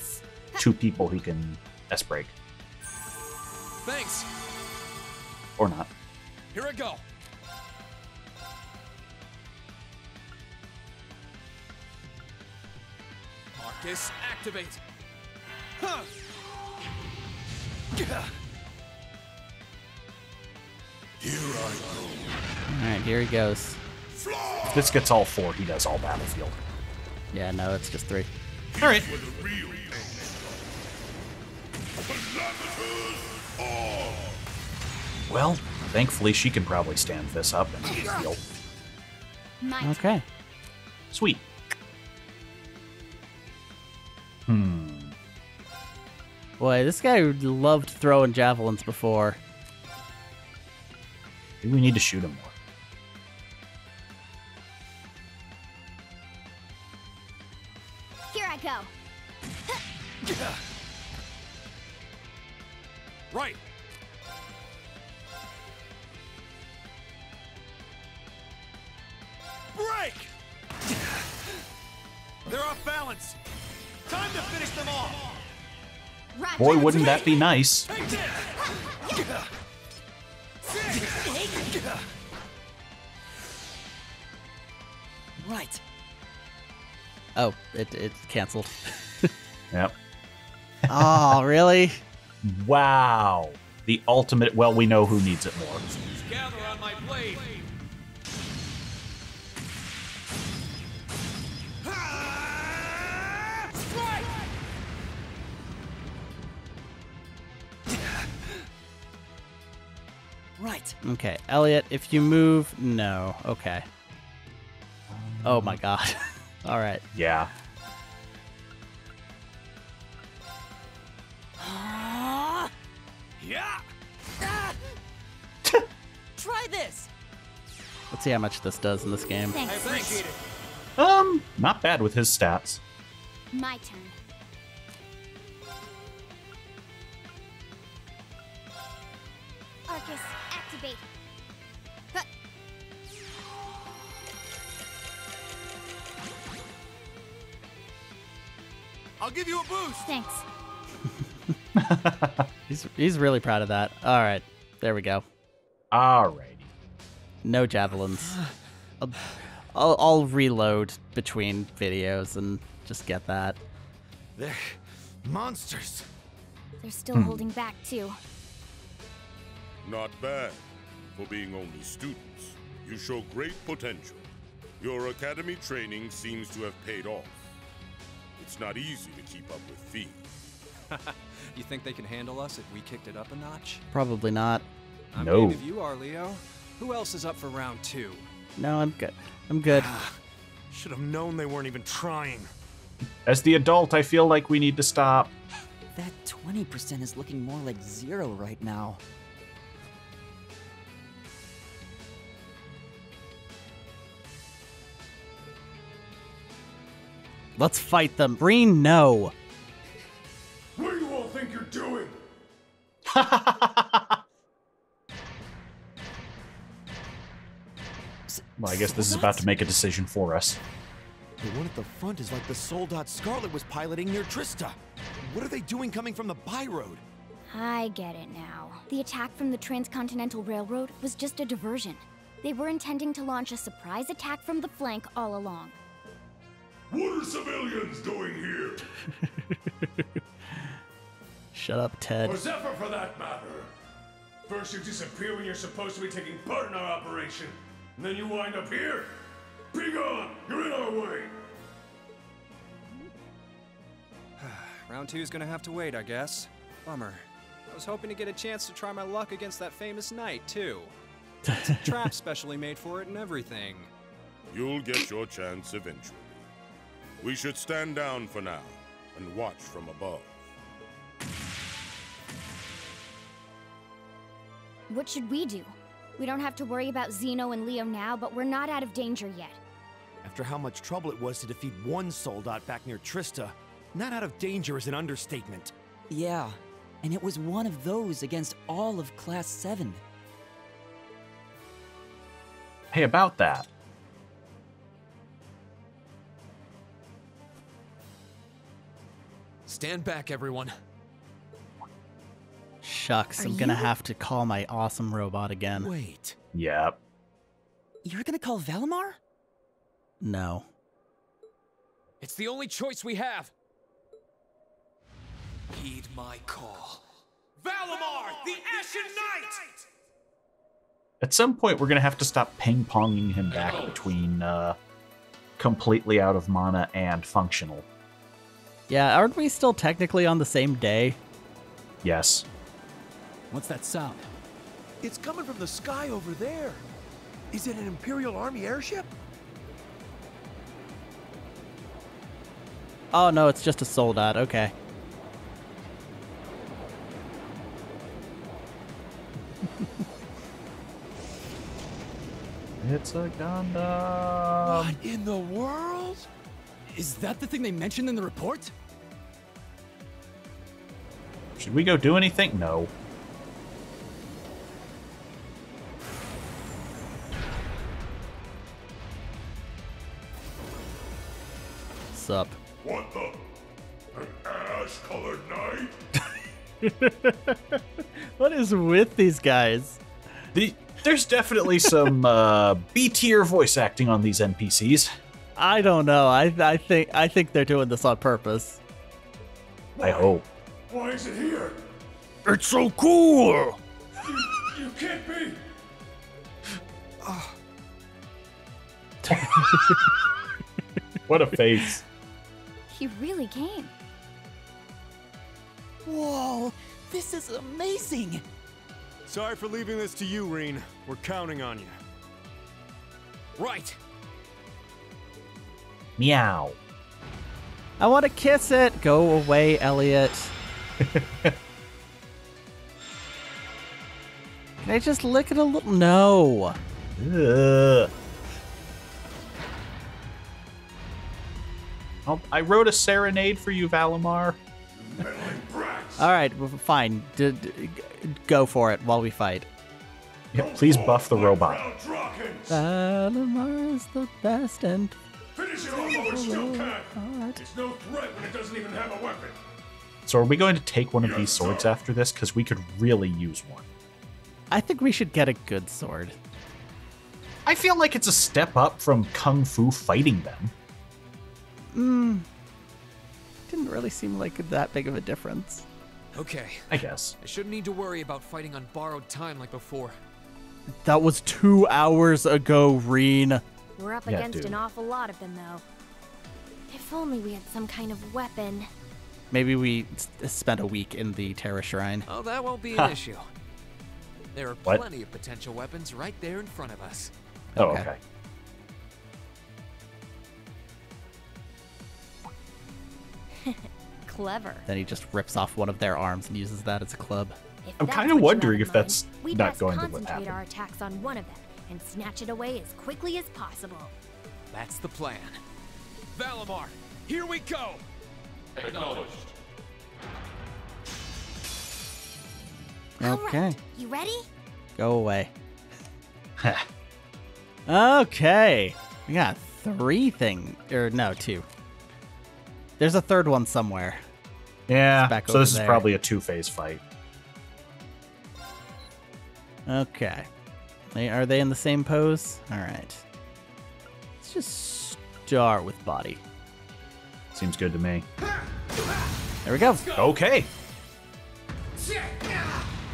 2 people who can S-break. Thanks. Or not. Here I go. Marcus, activate. Huh. Alright, here he goes. If this gets all 4, he does all battlefield. Yeah, no, it's just 3. Alright. Well, thankfully she can probably stand this up and heal. Okay. Sweet. Boy, this guy loved throwing javelins before. Maybe we need to shoot him more. Here I go. Right. Break! They're off balance. Time to finish them off. Boy, wouldn't that be nice. Take this. Right. Oh, it canceled. Yep. Oh, really? Wow. The ultimate. Well, we know who needs it more. Gather on my blade. Right. Okay, Elliot, if you move, no. Okay. Oh my god. All right. Yeah. Yeah. Try this. Let's see how much this does in this game. Thanks. I appreciate it. Not bad with his stats. My turn. Arcus, activate. Huh. I'll give you a boost. Thanks. He's really proud of that. All right, there we go. Alrighty. No javelins. I'll reload between videos and just get that. They're monsters. They're still holding back, too. Not bad. For being only students, you show great potential. Your academy training seems to have paid off. It's not easy to keep up with Fee. You think they can handle us if we kicked it up a notch? Probably not. I'm No. game if you are, Leo. Who else is up for round 2? No, I'm good. I'm good. Should have known they weren't even trying. As the adult, I feel like we need to stop. That 20% is looking more like 0 right now. Let's fight them. Breen, no. What do you all think you're doing? Well, I guess this is about to make a decision for us. The one at the front is like the Soldat Scarlet was piloting near Trista. What are they doing coming from the Byroad? I get it now. The attack from the Transcontinental Railroad was just a diversion. They were intending to launch a surprise attack from the flank all along. What are civilians doing here? Shut up, Ted. Or Zephyr, for that matter. First you disappear when you're supposed to be taking part in our operation, and then you wind up here? Be gone! You're in our way! Round 2's gonna have to wait, I guess. Bummer. I was hoping to get a chance to try my luck against that famous knight, too. It's a trap specially made for it and everything. You'll get your chance eventually. We should stand down for now, and watch from above. What should we do? We don't have to worry about Xeno and Leo now, but we're not out of danger yet. After how much trouble it was to defeat one Soldat back near Trista, not out of danger is an understatement. Yeah, and it was one of those against all of Class 7. Hey, about that. Stand back, everyone. Shucks, Are I'm gonna you- have to call my awesome robot again. Wait, Yep. you're gonna call Valimar? No. It's the only choice we have. Heed my call. Valimar, the Ashen Knight! At some point, we're gonna have to stop ping-ponging him back between completely out of mana and functional. Yeah, aren't we still technically on the same day? Yes. What's that sound? It's coming from the sky over there. Is it an Imperial Army airship? Oh no, it's just a Soldat. Okay. It's a Gundam. What in the world? Is that the thing they mentioned in the report? Should we go do anything? No. Sup? What the? An ash-colored knight? What is with these guys? There's definitely some B-tier voice acting on these NPCs. I don't know. I think they're doing this on purpose. I hope. Why is it here? It's so cool. You can't be! What a face. He really came. Whoa, this is amazing! Sorry for leaving this to you, Reen. We're counting on you. Right. Meow. I want to kiss it. Go away, Elliot. Can I just lick it a little? No. Ugh. Oh, I wrote a serenade for you, Valimar. All right, well, fine. Go for it while we fight. Yeah, please buff the robot. Valimar is the best and Finish it off while it still can. It's no threat when it doesn't even have a weapon. So are we going to take one of these swords after this? Because we could really use one. I think we should get a good sword. I feel like it's a step up from Kung Fu fighting them. Didn't really seem like that big of a difference. Okay. I guess. I shouldn't need to worry about fighting on borrowed time like before. That was 2 hours ago, Reen. We're up Yeah, against dude. an awful lot of them, though. If only we had some kind of weapon. Maybe we spent a week in the Terra Shrine. Oh, that won't be an issue. There are What? plenty of potential weapons right there in front of us. Oh, Okay. okay. Clever. Then he just rips off one of their arms and uses that as a club. If I'm that's kind of what you wondering have if in mind, that's we'd not best going to concentrate happen. our attacks on one of them and snatch it away as quickly as possible. That's the plan. Valimar, here we go! Acknowledged. All Okay. right, you ready? Go away. Okay. We got 3 things. Or no, 2. There's a third one somewhere. Yeah, Back so over this is there. probably a 2-phase fight. Okay. Are they in the same pose? All right. Let's just start with body. Seems good to me. There we go. Okay.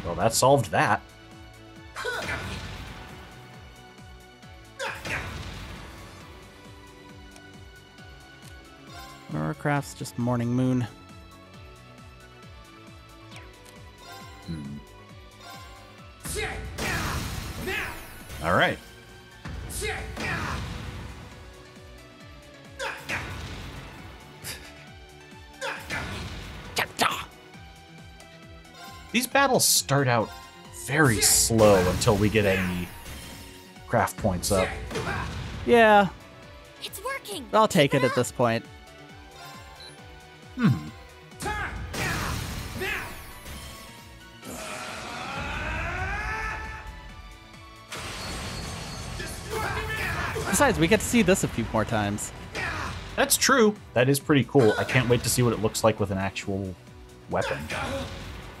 Well, that solved that. Warcraft's just Morning Moon. All right. These battles start out very slow until we get any craft points up. Yeah, It's working. I'll take it at this point. Besides, we get to see this a few more times. That's true. That is pretty cool. I can't wait to see what it looks like with an actual weapon.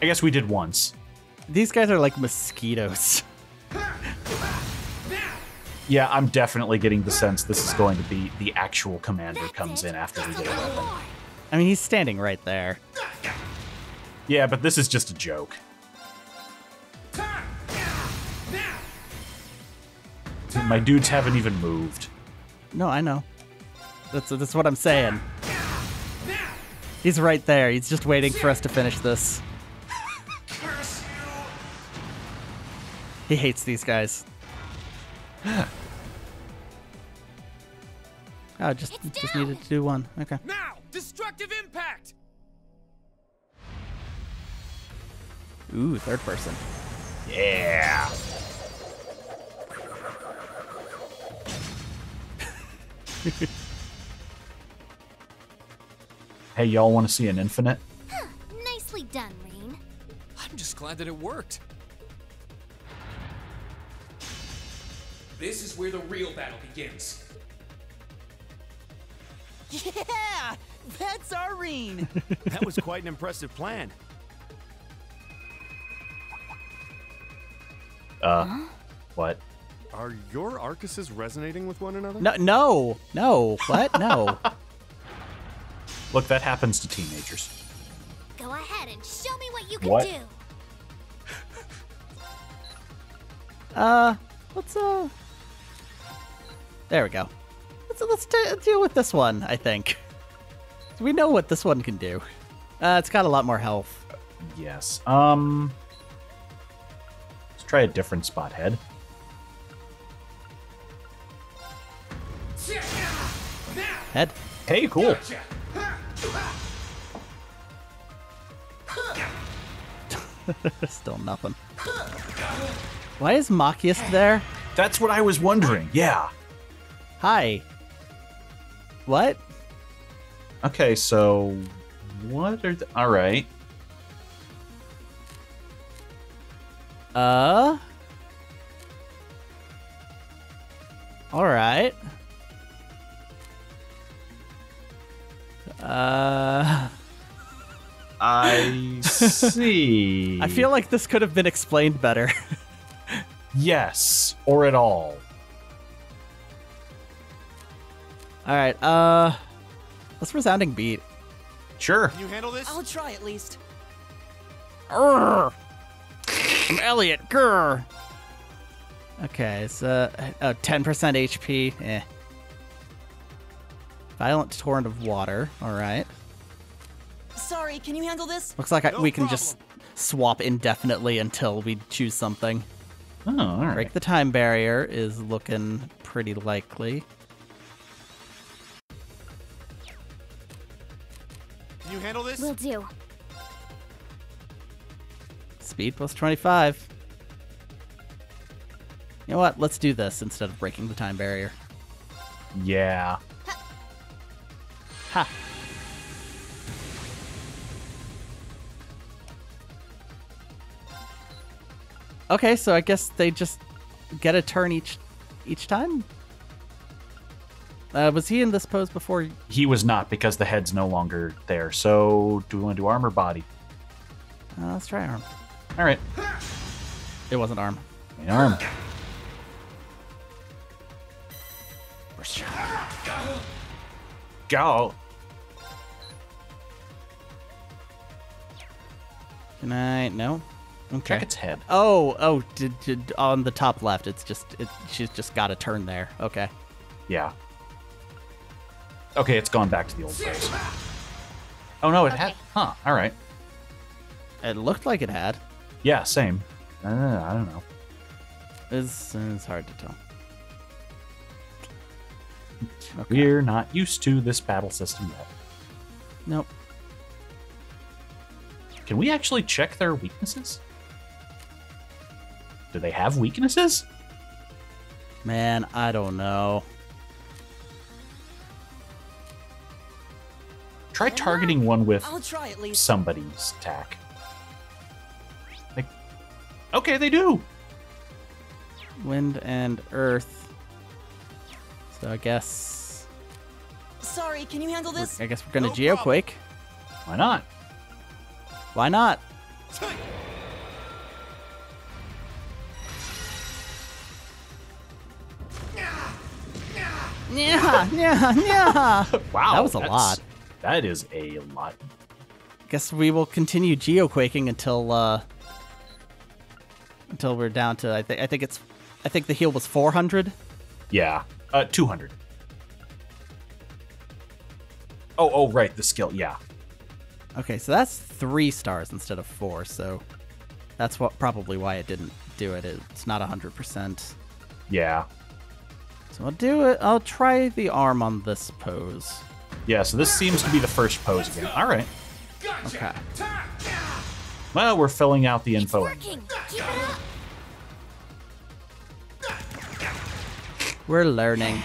I guess we did once. These guys are like mosquitoes. Yeah, I'm definitely getting the sense this is going to be the actual commander comes in after we get a weapon. I mean, he's standing right there. Yeah, but this is just a joke. My dudes haven't even moved. No, I know. That's what I'm saying. He's right there. He's just waiting for us to finish this. He hates these guys. Oh, just needed to do one. Okay. Now, destructive impact! Ooh, third person. Yeah. Hey, y'all want to see an infinite? Nicely done, Rain. I'm just glad that it worked. This is where the real battle begins. Yeah! That's our Reen! That was quite an impressive plan. What? Are your Arcuses resonating with one another? No. What? No. Look, that happens to teenagers. Go ahead and show me what you can What? do. Let's There we go. Let's deal with this one, I think. We know what this one can do. It's got a lot more health. Yes. try a different spot head. Head. Hey, cool. Still nothing. Why is Machias there? That's what I was wondering. Yeah. Hi. What? Okay, so what are the... All right. All right. I see. I feel like this could have been explained better. Yes, or at all. All right. Let's resounding beat. Sure. Can you handle this? I'll try at least. Urgh. I'm Elliot. Grr. Okay, so 10% HP. Eh. Violent torrent of water. All right. Sorry, can you handle this? Looks like we can just swap indefinitely until we choose something. Oh, all right. Break the time barrier is looking pretty likely. Can you handle this? Will do. Speed plus 25. You know what? Let's do this instead of breaking the time barrier. Yeah. Ha! Okay, so I guess they just get a turn each time? Was he in this pose before? He was not, because the head's no longer there. So, do we want to do arm or body? Let's try arm. All right. It wasn't arm. Arm. Go. Can I? No. Okay. Check its head. Oh, on the top left. She's just got a turn there. Okay. Yeah. Okay, it's gone back to the old place. Oh no, it had. Huh. All right. It looked like it had. Yeah, same. I don't know. It's hard to tell. Okay. We're not used to this battle system yet. Nope. Can we actually check their weaknesses? Do they have weaknesses? Man, I don't know. Try targeting one with I'll try at least. somebody's attack. Like, okay, they do. Wind and earth. So I guess. Sorry, can you handle this? I guess we're gonna geoquake. Why not? Why not? Yeah. Wow, that was a lot. That is a lot. Guess we will continue geoquaking until we're down to. I think the heal was 400. Yeah, 200. Oh, right, the skill. Yeah. Okay, so that's 3 stars instead of 4. So that's probably why it didn't do it. It's not 100%. Yeah. So I'll do it. I'll try the arm on this pose. Yeah, so this seems to be the first pose again. All right. Okay. Well, we're filling out the info. Working. Keep it up. We're learning.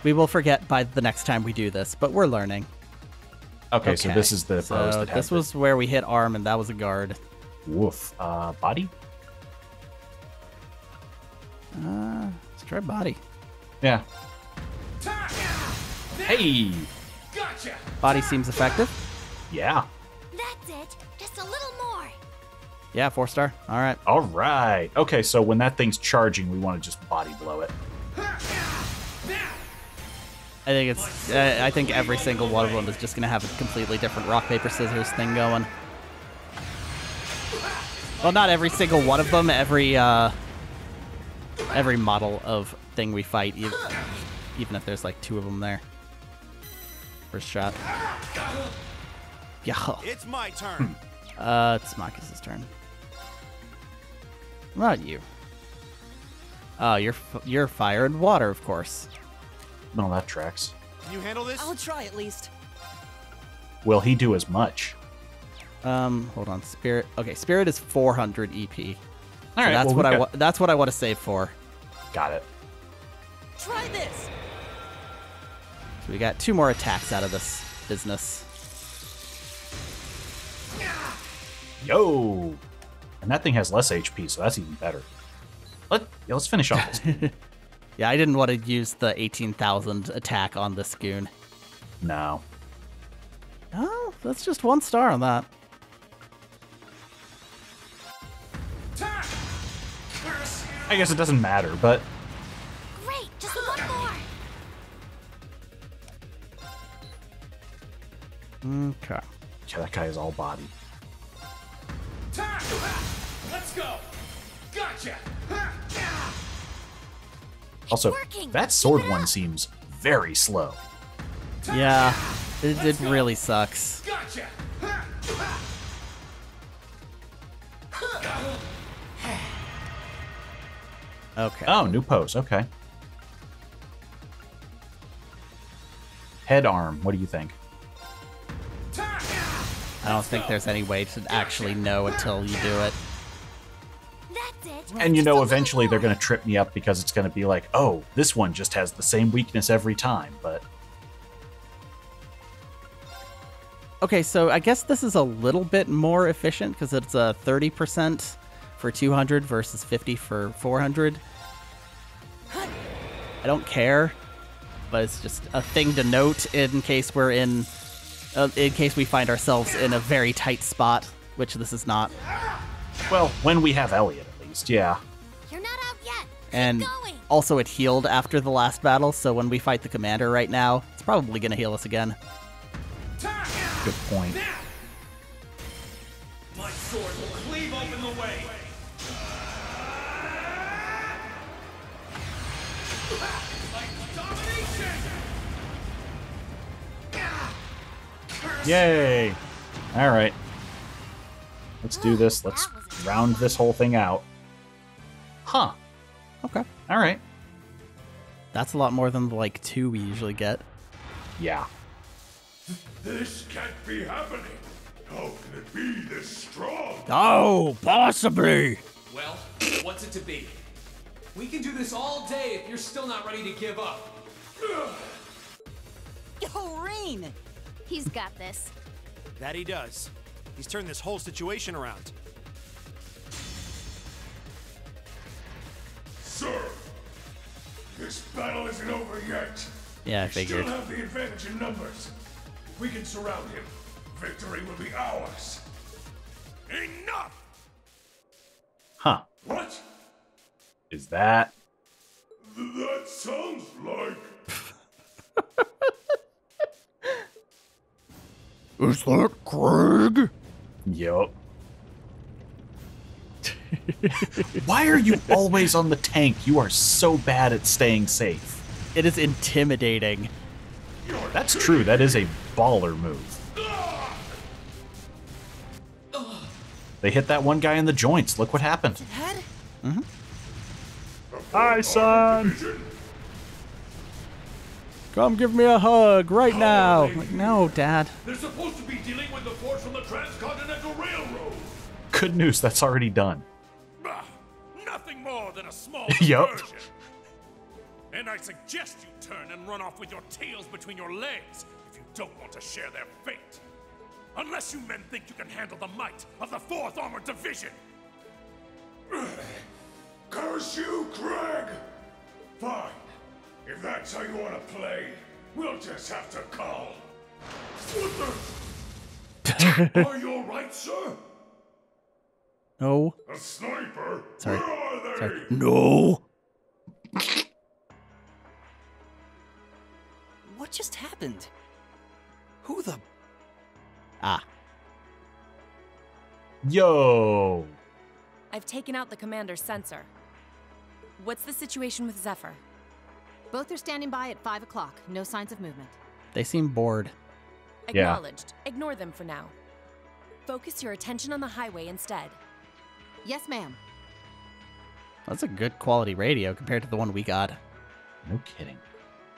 We will forget by the next time we do this, but we're learning. Okay, so this is the pose that has this was where we hit arm, and that was a guard. Woof. Body? Let's try body. Yeah. Hey! Body seems effective. Yeah. That's it. Just a little more. Yeah, 4-star. All right. All right. Okay, so when that thing's charging, we want to just body blow it. I think every single one of them is just gonna have a completely different rock paper scissors thing going. Well, not every single one of them. Every model of thing we fight, even if there's like 2 of them there. First shot. Yeah. It's my turn. It's Marcus's turn. What about you? Oh, you're fire and water, of course. No, that tracks. Can you handle this? I'll try at least. Will he do as much? Hold on. Spirit. Okay, Spirit is 400 EP. All right, that's well, that's what I want to save for. Got it. Try this. So we got 2 more attacks out of this business. Yo! And that thing has less HP, so that's even better. Let's finish off this. Yeah, I didn't want to use the 18,000 attack on this goon. No. Oh, that's just 1 star on that. I guess it doesn't matter, but... Great, just one more. Okay. Yeah, that guy is all body. Let's go. Gotcha. Also, that sword one seems very slow. Yeah, it really sucks. Gotcha. Okay. Oh, new pose. Okay. Head arm. What do you think? I don't think there's any way to actually know until you do it. That's it. And you know, eventually they're going to trip me up because it's going to be like, oh, this one just has the same weakness every time, but... Okay, so I guess this is a little bit more efficient because it's a 30% for 200 versus 50 for 400. I don't care, but it's just a thing to note in case we're in case we find ourselves in a very tight spot, which this is not. Well, when we have Elliot, at least, yeah. You're not out yet. And also it healed after the last battle, so when we fight the commander right now, it's probably going to heal us again. Good point. My sword will cleave open the way. Like domination. Yay! Alright. Let's do this. Let's round this whole thing out. Huh. Okay. Alright. That's a lot more than the, like, 2 we usually get. Yeah. This can't be happening. How can it be this strong? Oh, possibly. Well, what's it to be? We can do this all day if you're still not ready to give up. Yo, Rain! He's got this. That he does. He's turned this whole situation around. Sir, this battle isn't over yet. Yeah, I We figured. still have the advantage in numbers. If we can surround him, victory will be ours. Enough! Huh. What? Is that... That sounds like... Is that Craig? Yup. Why are you always on the tank? You are so bad at staying safe. It is intimidating. That's true. That is a baller move. They hit that one guy in the joints. Look what happened. Head? Mm-hmm. Hi, son. Come give me a hug right now. Like, no, Dad. They're supposed to be dealing with the force from the Transcontinental Railroad. Good news. That's already done. Nothing more than a small Yup. diversion. And I suggest you turn and run off with your tails between your legs if you don't want to share their fate. Unless you men think you can handle the might of the 4th Armored Division. Curse you, Craig! Fine. If that's how you want to play, we'll just have to call. What the? Are you alright, sir? No. A sniper? Sorry. Where are they? Sorry. No. What just happened? Who the... Ah. Yo. I've taken out the commander's sensor. What's the situation with Zephyr? Both are standing by at 5 o'clock. No signs of movement. They seem bored. Yeah. Acknowledged. Ignore them for now. Focus your attention on the highway instead. Yes, ma'am. That's a good quality radio compared to the one we got. No kidding.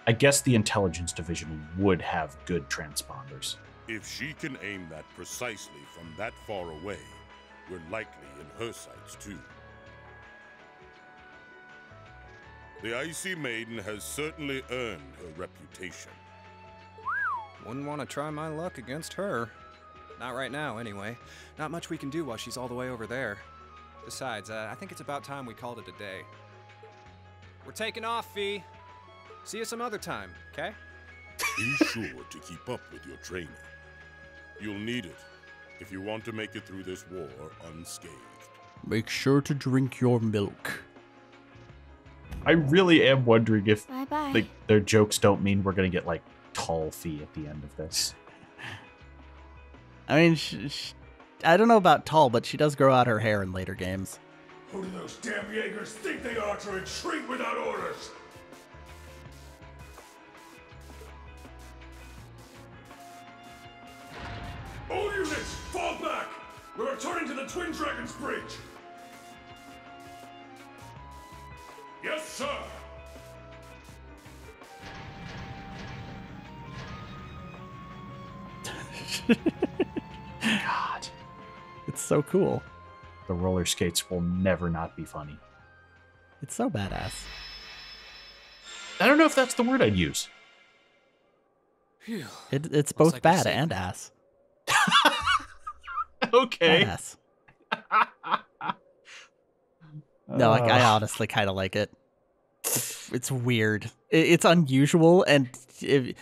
I guess the intelligence division would have good transponders. If she can aim that precisely from that far away, we're likely in her sights too. The Icy Maiden has certainly earned her reputation. Wouldn't want to try my luck against her. Not right now, anyway. Not much we can do while she's all the way over there. Besides, I think it's about time we called it a day. We're taking off, Fee. See you some other time, okay? Be sure to keep up with your training. You'll need it if you want to make it through this war unscathed. Make sure to drink your milk. I really am wondering if Bye-bye. like their jokes don't mean we're gonna get like tall Fee at the end of this. I mean, I don't know about tall, but she does grow out her hair in later games. Who do those damn Jaegers think they are to retreat without orders? All units, fall back! We're returning to the Twin Dragons Bridge! Yes, sir! God. It's so cool. The roller skates will never not be funny. It's so badass. I don't know if that's the word I'd use. Phew. It's both like bad and ass. Okay. Badass. No, I honestly kind of like it. It's weird. It's unusual, and you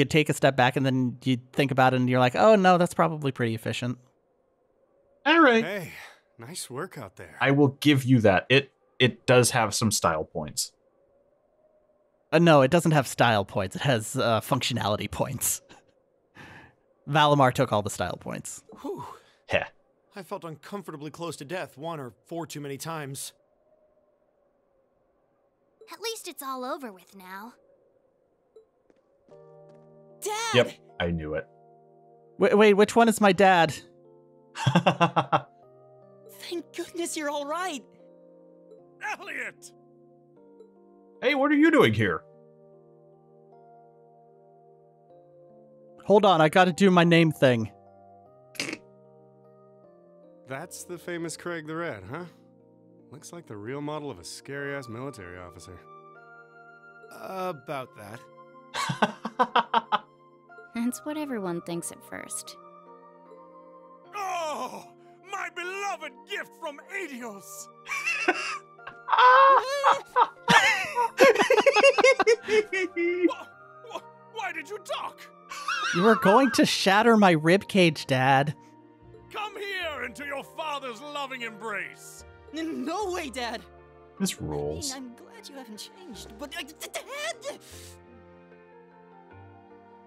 take a step back, and then you think about it, and you're like, oh no, that's probably pretty efficient. All right. Hey, nice work out there. I will give you that. It does have some style points. No, it doesn't have style points. It has functionality points. Valimar took all the style points. Whew. Heh. I felt uncomfortably close to death 1 or 4 too many times. At least it's all over with now. Dad! Yep, I knew it. Wait, which one is my dad? Thank goodness you're all right. Elliot! Hey, what are you doing here? Hold on, I gotta do my name thing. That's the famous Craig the Red, huh? Looks like the real model of a scary-ass military officer. About that. That's what everyone thinks at first. Oh! My beloved gift from Adios! Why did you talk? You were going to shatter my ribcage, Dad. Come here into your father's loving embrace. No way, Dad. This I mean, rules. I'm glad you haven't changed, but Dad!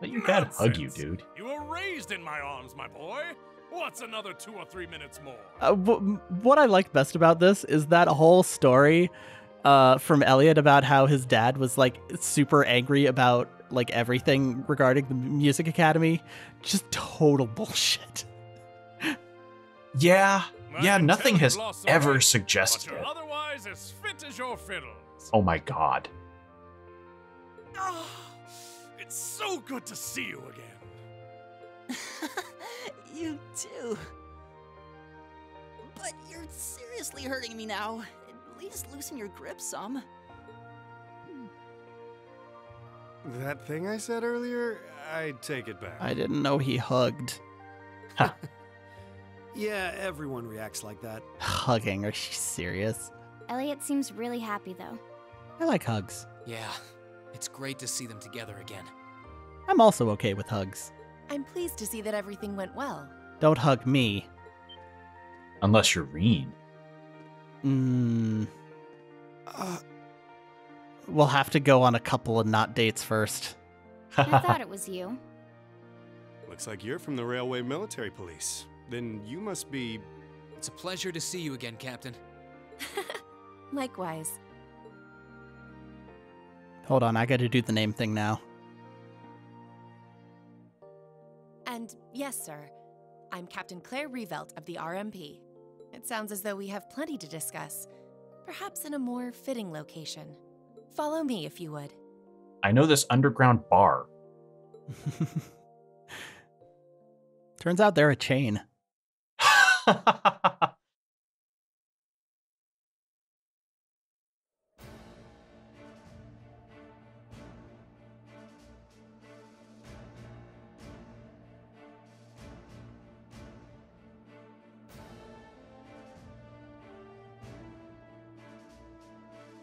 Let your dad hug you, Nonsense. dude. You were raised in my arms, my boy. What's another 2 or 3 minutes more? What I liked best about this is that whole story from Elliot about how his dad was like super angry about like everything regarding the Music Academy. Just total bullshit. Yeah, My nothing has intelligence lost ever away, suggested but it. you're otherwise as fit as your fiddles. Oh my god. Oh, it's so good to see you again. You too. But you're seriously hurting me now. At least loosen your grip some. That thing I said earlier, I take it back. I didn't know he hugged. Yeah, everyone reacts like that. Hugging? Are you serious? Elliot seems really happy, though. I like hugs. Yeah, it's great to see them together again. I'm also okay with hugs. I'm pleased to see that everything went well. Don't hug me. Unless you're Reen. We'll have to go on a couple of not dates first. I thought it was you. Looks like you're from the Railway Military Police. Then you must be... It's a pleasure to see you again, Captain. Likewise. Hold on, I gotta do the name thing now. And yes, sir. I'm Captain Claire Revelt of the RMP. It sounds as though we have plenty to discuss. Perhaps in a more fitting location. Follow me if you would. I know this underground bar. Turns out they're a chain.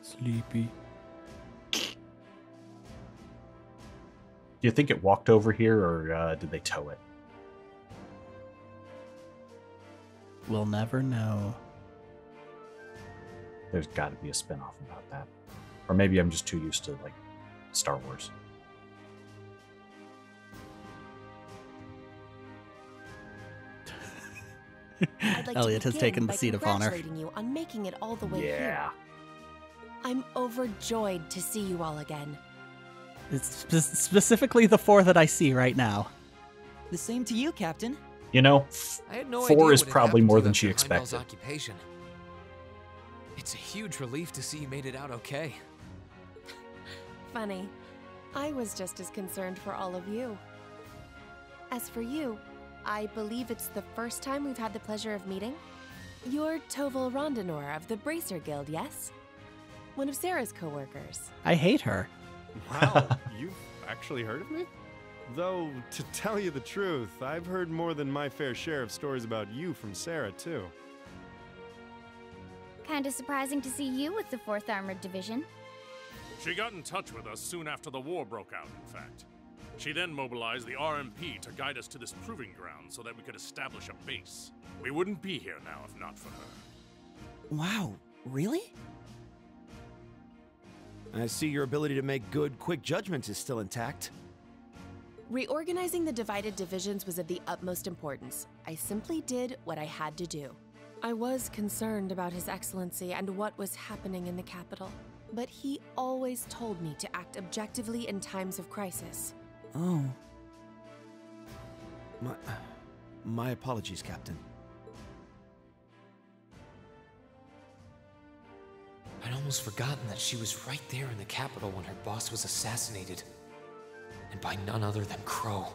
Sleepy. Do you think it walked over here, or did they tow it? We'll never know. There's got to be a spinoff about that. Or maybe I'm just too used to, like, Star Wars. I'd like Elliot to has taken the seat of honor. Congratulating you on making it all the way Yeah. here. I'm overjoyed to see you all again. It's specifically the 4 that I see right now. The same to you, Captain. You know, I had no 4 idea is what had probably happened more to than you she after Heimdall's expected. occupation. It's a huge relief to see you made it out okay. Funny. I was just as concerned for all of you. As for you, I believe it's the first time we've had the pleasure of meeting. You're Toval Rondinor of the Bracer Guild, yes? One of Sarah's co-workers. I hate her. Wow, you've actually heard of me? Though, to tell you the truth, I've heard more than my fair share of stories about you from Sarah, too. Kinda surprising to see you with the 4th Armored Division. She got in touch with us soon after the war broke out, in fact. She then mobilized the RMP to guide us to this proving ground so that we could establish a base. We wouldn't be here now if not for her. Wow, really? I see your ability to make good, quick judgments is still intact. Reorganizing the divided divisions was of the utmost importance. I simply did what I had to do. I was concerned about His Excellency and what was happening in the capital, but he always told me to act objectively in times of crisis. Oh. My apologies, Captain. I'd almost forgotten that she was right there in the capital when her boss was assassinated. And by none other than Crow.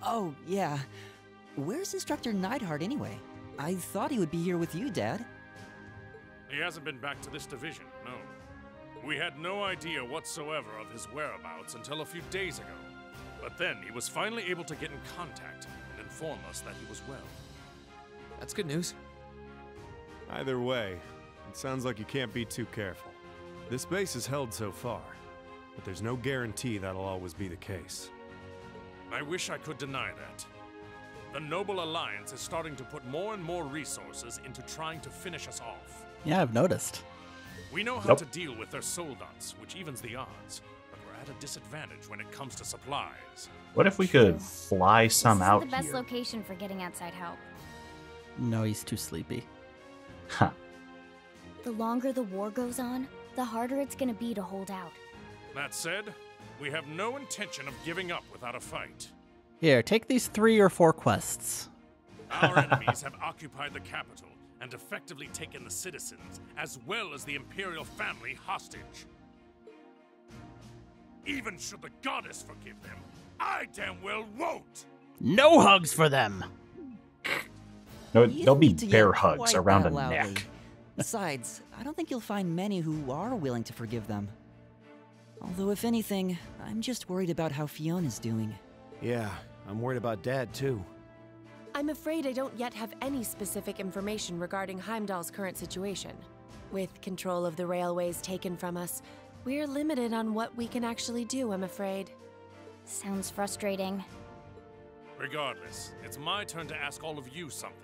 Oh, yeah. Where's Instructor Neidhart anyway? I thought he would be here with you, Dad. He hasn't been back to this division, no. We had no idea whatsoever of his whereabouts until a few days ago. But then he was finally able to get in contact and inform us that he was well. That's good news. Either way, it sounds like you can't be too careful. This base is held so far, but there's no guarantee that'll always be the case. I wish I could deny that. The Noble Alliance is starting to put more and more resources into trying to finish us off. Yeah, I've noticed. We know how to deal with their soldats, which evens the odds, but we're at a disadvantage when it comes to supplies. What if we could fly some out This is the best here? location for getting outside help. No, he's too sleepy. Huh. The longer the war goes on, the harder it's gonna be to hold out. That said, we have no intention of giving up without a fight. Here, take these 3 or 4 quests. Our enemies have occupied the capital and effectively taken the citizens, as well as the Imperial family, hostage. Even should the goddess forgive them, I damn well won't! No hugs for them! No, You there'll be need to bear yell hugs quite around a that loudly. neck. Besides, I don't think you'll find many who are willing to forgive them. Although, if anything, I'm just worried about how Fiona's doing. Yeah, I'm worried about Dad, too. I'm afraid I don't yet have any specific information regarding Heimdall's current situation. With control of the railways taken from us, we're limited on what we can actually do, I'm afraid. Sounds frustrating. Regardless, it's my turn to ask all of you something.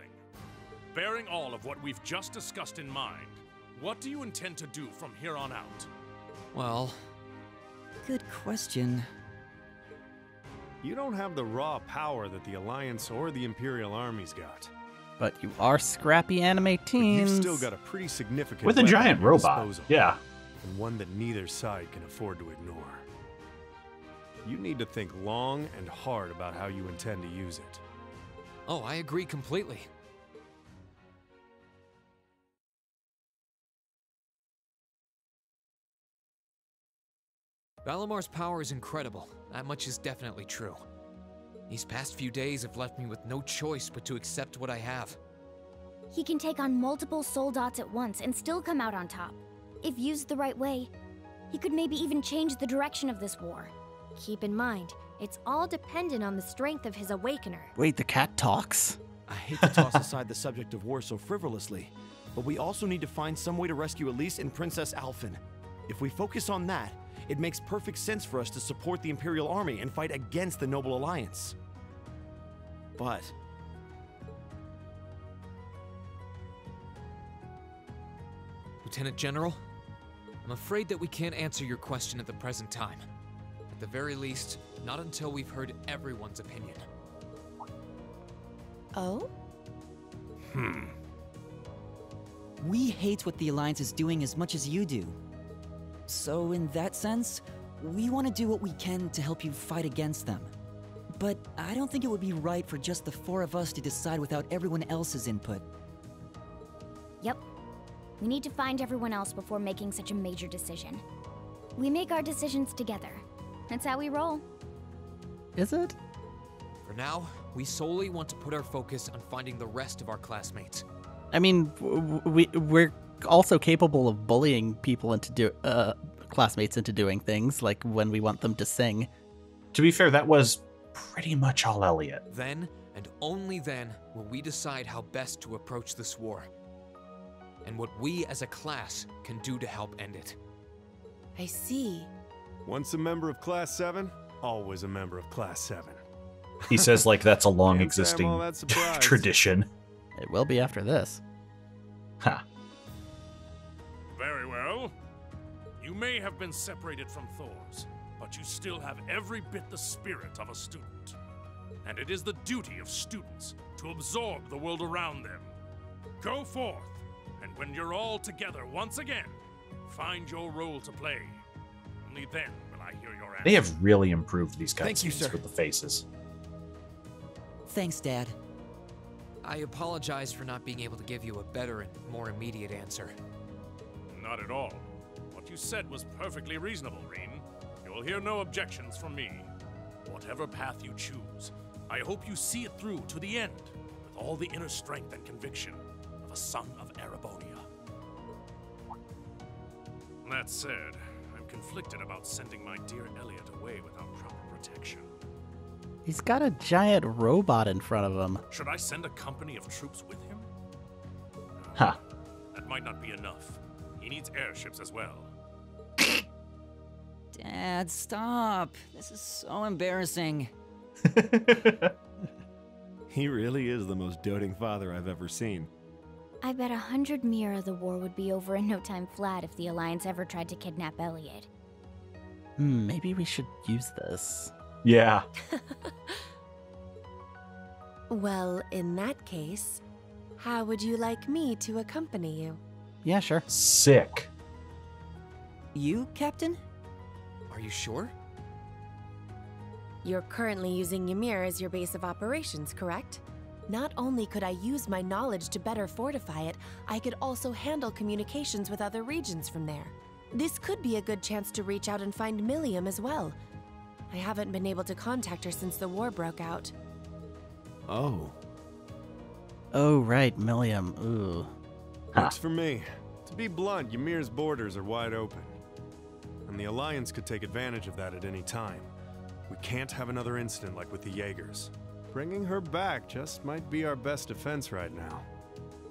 Bearing all of what we've just discussed in mind, what do you intend to do from here on out? Well... Good question. You don't have the raw power that the Alliance or the Imperial armies got. But you are scrappy anime teens. You've still got a pretty significant With a weapon giant at your robot, disposal, yeah. and one that neither side can afford to ignore. You need to think long and hard about how you intend to use it. Oh, I agree completely. Valamar's power is incredible. That much is definitely true. These past few days have left me with no choice but to accept what I have. He can take on multiple soul dots at once and still come out on top. If used the right way, he could maybe even change the direction of this war. Keep in mind, it's all dependent on the strength of his awakener. Wait, the cat talks? I hate to toss aside the subject of war so frivolously, but we also need to find some way to rescue Elise and Princess Alphen. If we focus on that, it makes perfect sense for us to support the Imperial Army and fight against the Noble Alliance. But... Lieutenant General, I'm afraid that we can't answer your question at the present time. At the very least, not until we've heard everyone's opinion. Oh? We hate what the Alliance is doing as much as you do. So in that sense, we want to do what we can to help you fight against them. But I don't think it would be right for just the 4 of us to decide without everyone else's input. Yep. We need to find everyone else before making such a major decision. We make our decisions together. That's how we roll. Is it? For now, we solely want to put our focus on finding the rest of our classmates. I mean, we're also capable of bullying people into classmates into doing things, like when we want them to sing. To be fair, that was pretty much all Elliot. Then, and only then, will we decide how best to approach this war. And what we as a class can do to help end it. I see. Once a member of Class 7, always a member of Class 7. He says like that's a long Can't say I'm all existing that surprised. tradition. It will be after this. Ha. Very well. You may have been separated from Thors, but you still have every bit the spirit of a student. And it is the duty of students to absorb the world around them. Go forth, and when you're all together once again, find your role to play. Only then will I hear your answer. They have really improved these Thank you, cutscenes sir. with the faces. Thanks, Dad. I apologize for not being able to give you a better and more immediate answer. Not at all. What you said was perfectly reasonable, Reen. You will hear no objections from me. Whatever path you choose, I hope you see it through to the end with all the inner strength and conviction of a son of Erebonia. That said, I'm conflicted about sending my dear Elliot away without proper protection. He's got a giant robot in front of him. Should I send a company of troops with him? Huh. That might not be enough. He needs airships as well. Dad, stop. This is so embarrassing. He really is the most doting father I've ever seen. I bet 100 Mira the war would be over in no time flat if the Alliance ever tried to kidnap Elliot. Maybe we should use this. Yeah. Well, in that case, how would you like me to accompany you? Yeah, sure. Sick. You, Captain? Are you sure? You're currently using Ymir as your base of operations, correct? Not only could I use my knowledge to better fortify it, I could also handle communications with other regions from there. This could be a good chance to reach out and find Milliam as well. I haven't been able to contact her since the war broke out. Oh. Oh, right, Milliam. Ooh. Works for me. To be blunt, Ymir's borders are wide open. And the Alliance could take advantage of that at any time. We can't have another incident like with the Jaegers. Bringing her back just might be our best defense right now.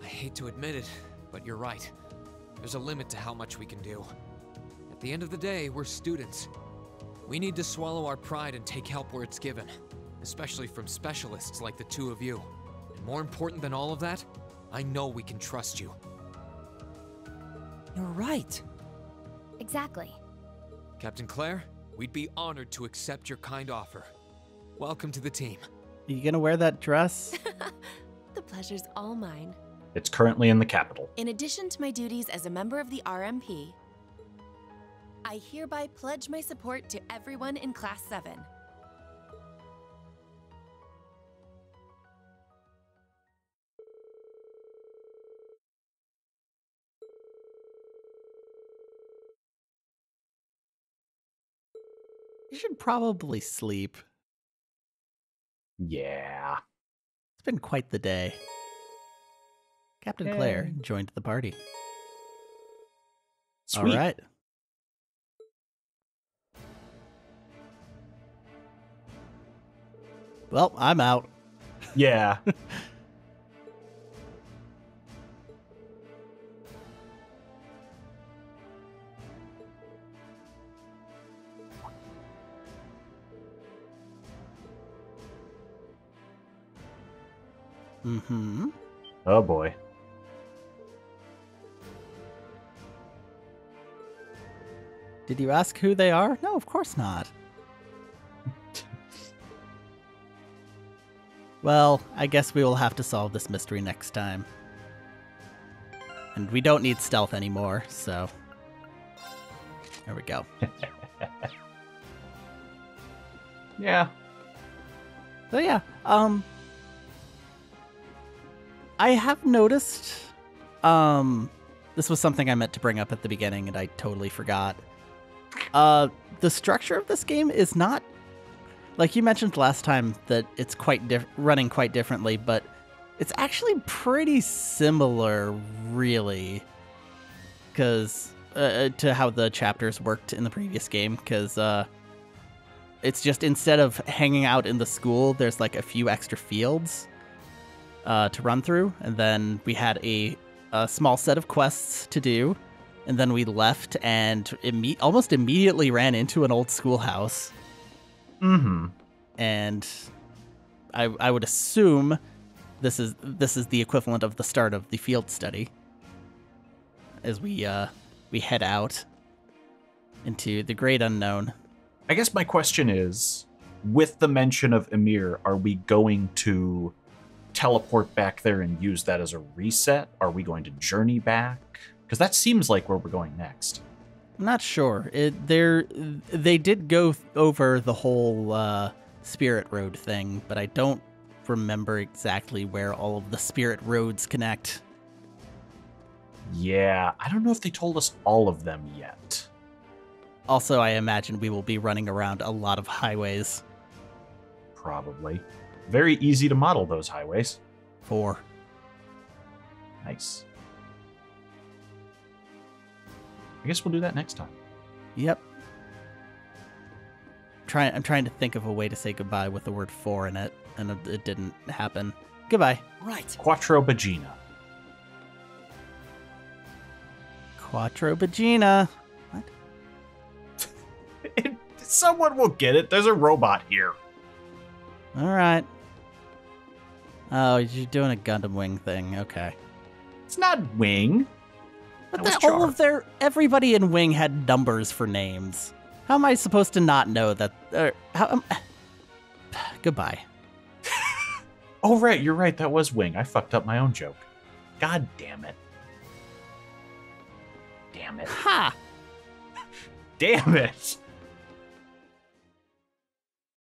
I hate to admit it, but you're right. There's a limit to how much we can do. At the end of the day, we're students. We need to swallow our pride and take help where it's given, especially from specialists like the two of you. And more important than all of that, I know we can trust you. You're right. Exactly. Captain Claire, we'd be honored to accept your kind offer. Welcome to the team. Are you gonna wear that dress? The pleasure's all mine. It's currently in the capital. In addition to my duties as a member of the RMP, I hereby pledge my support to everyone in Class 7. You should probably sleep. Yeah. It's been quite the day. Captain Claire joined the party. Sweet. All right. Well, I'm out. Yeah. Mm-hmm. Oh boy. Did you ask who they are? No, of course not. Well, I guess we will have to solve this mystery next time. And we don't need stealth anymore, so... There we go. Yeah. So yeah, I have noticed, this was something I meant to bring up at the beginning and I totally forgot. The structure of this game is not, like you mentioned last time, that it's quite running quite differently, but it's actually pretty similar, really, because to how the chapters worked in the previous game, because it's just instead of hanging out in the school, there's like a few extra fields to run through, and then we had a small set of quests to do, and then we left and almost immediately ran into an old schoolhouse. Mm-hmm. And I would assume this is the equivalent of the start of the field study as we head out into the great unknown. I guess my question is, with the mention of Ymir, are we going to teleport back there and use that as a reset? Are we going to journey back? Because that seems like where we're going next. I'm not sure. They did go over the whole Spirit Road thing, but I don't remember exactly where all of the Spirit Roads connect. Yeah, I don't know if they told us all of them yet. Also, I imagine we will be running around a lot of highways. Probably. Very easy to model those highways. 4. Nice. I guess we'll do that next time. Yep. I'm trying to think of a way to say goodbye with the word 4 in it, and it didn't happen. Goodbye. Right. Quattro Bagina. Quattro Bagina. What? Someone will get it. There's a robot here. All right. Oh, you're doing a Gundam Wing thing. Okay. It's not Wing. But everybody in Wing had numbers for names. How am I supposed to not know that? Goodbye. Oh, right. You're right. That was Wing. I fucked up my own joke. God damn it. Damn it. Ha! Damn it.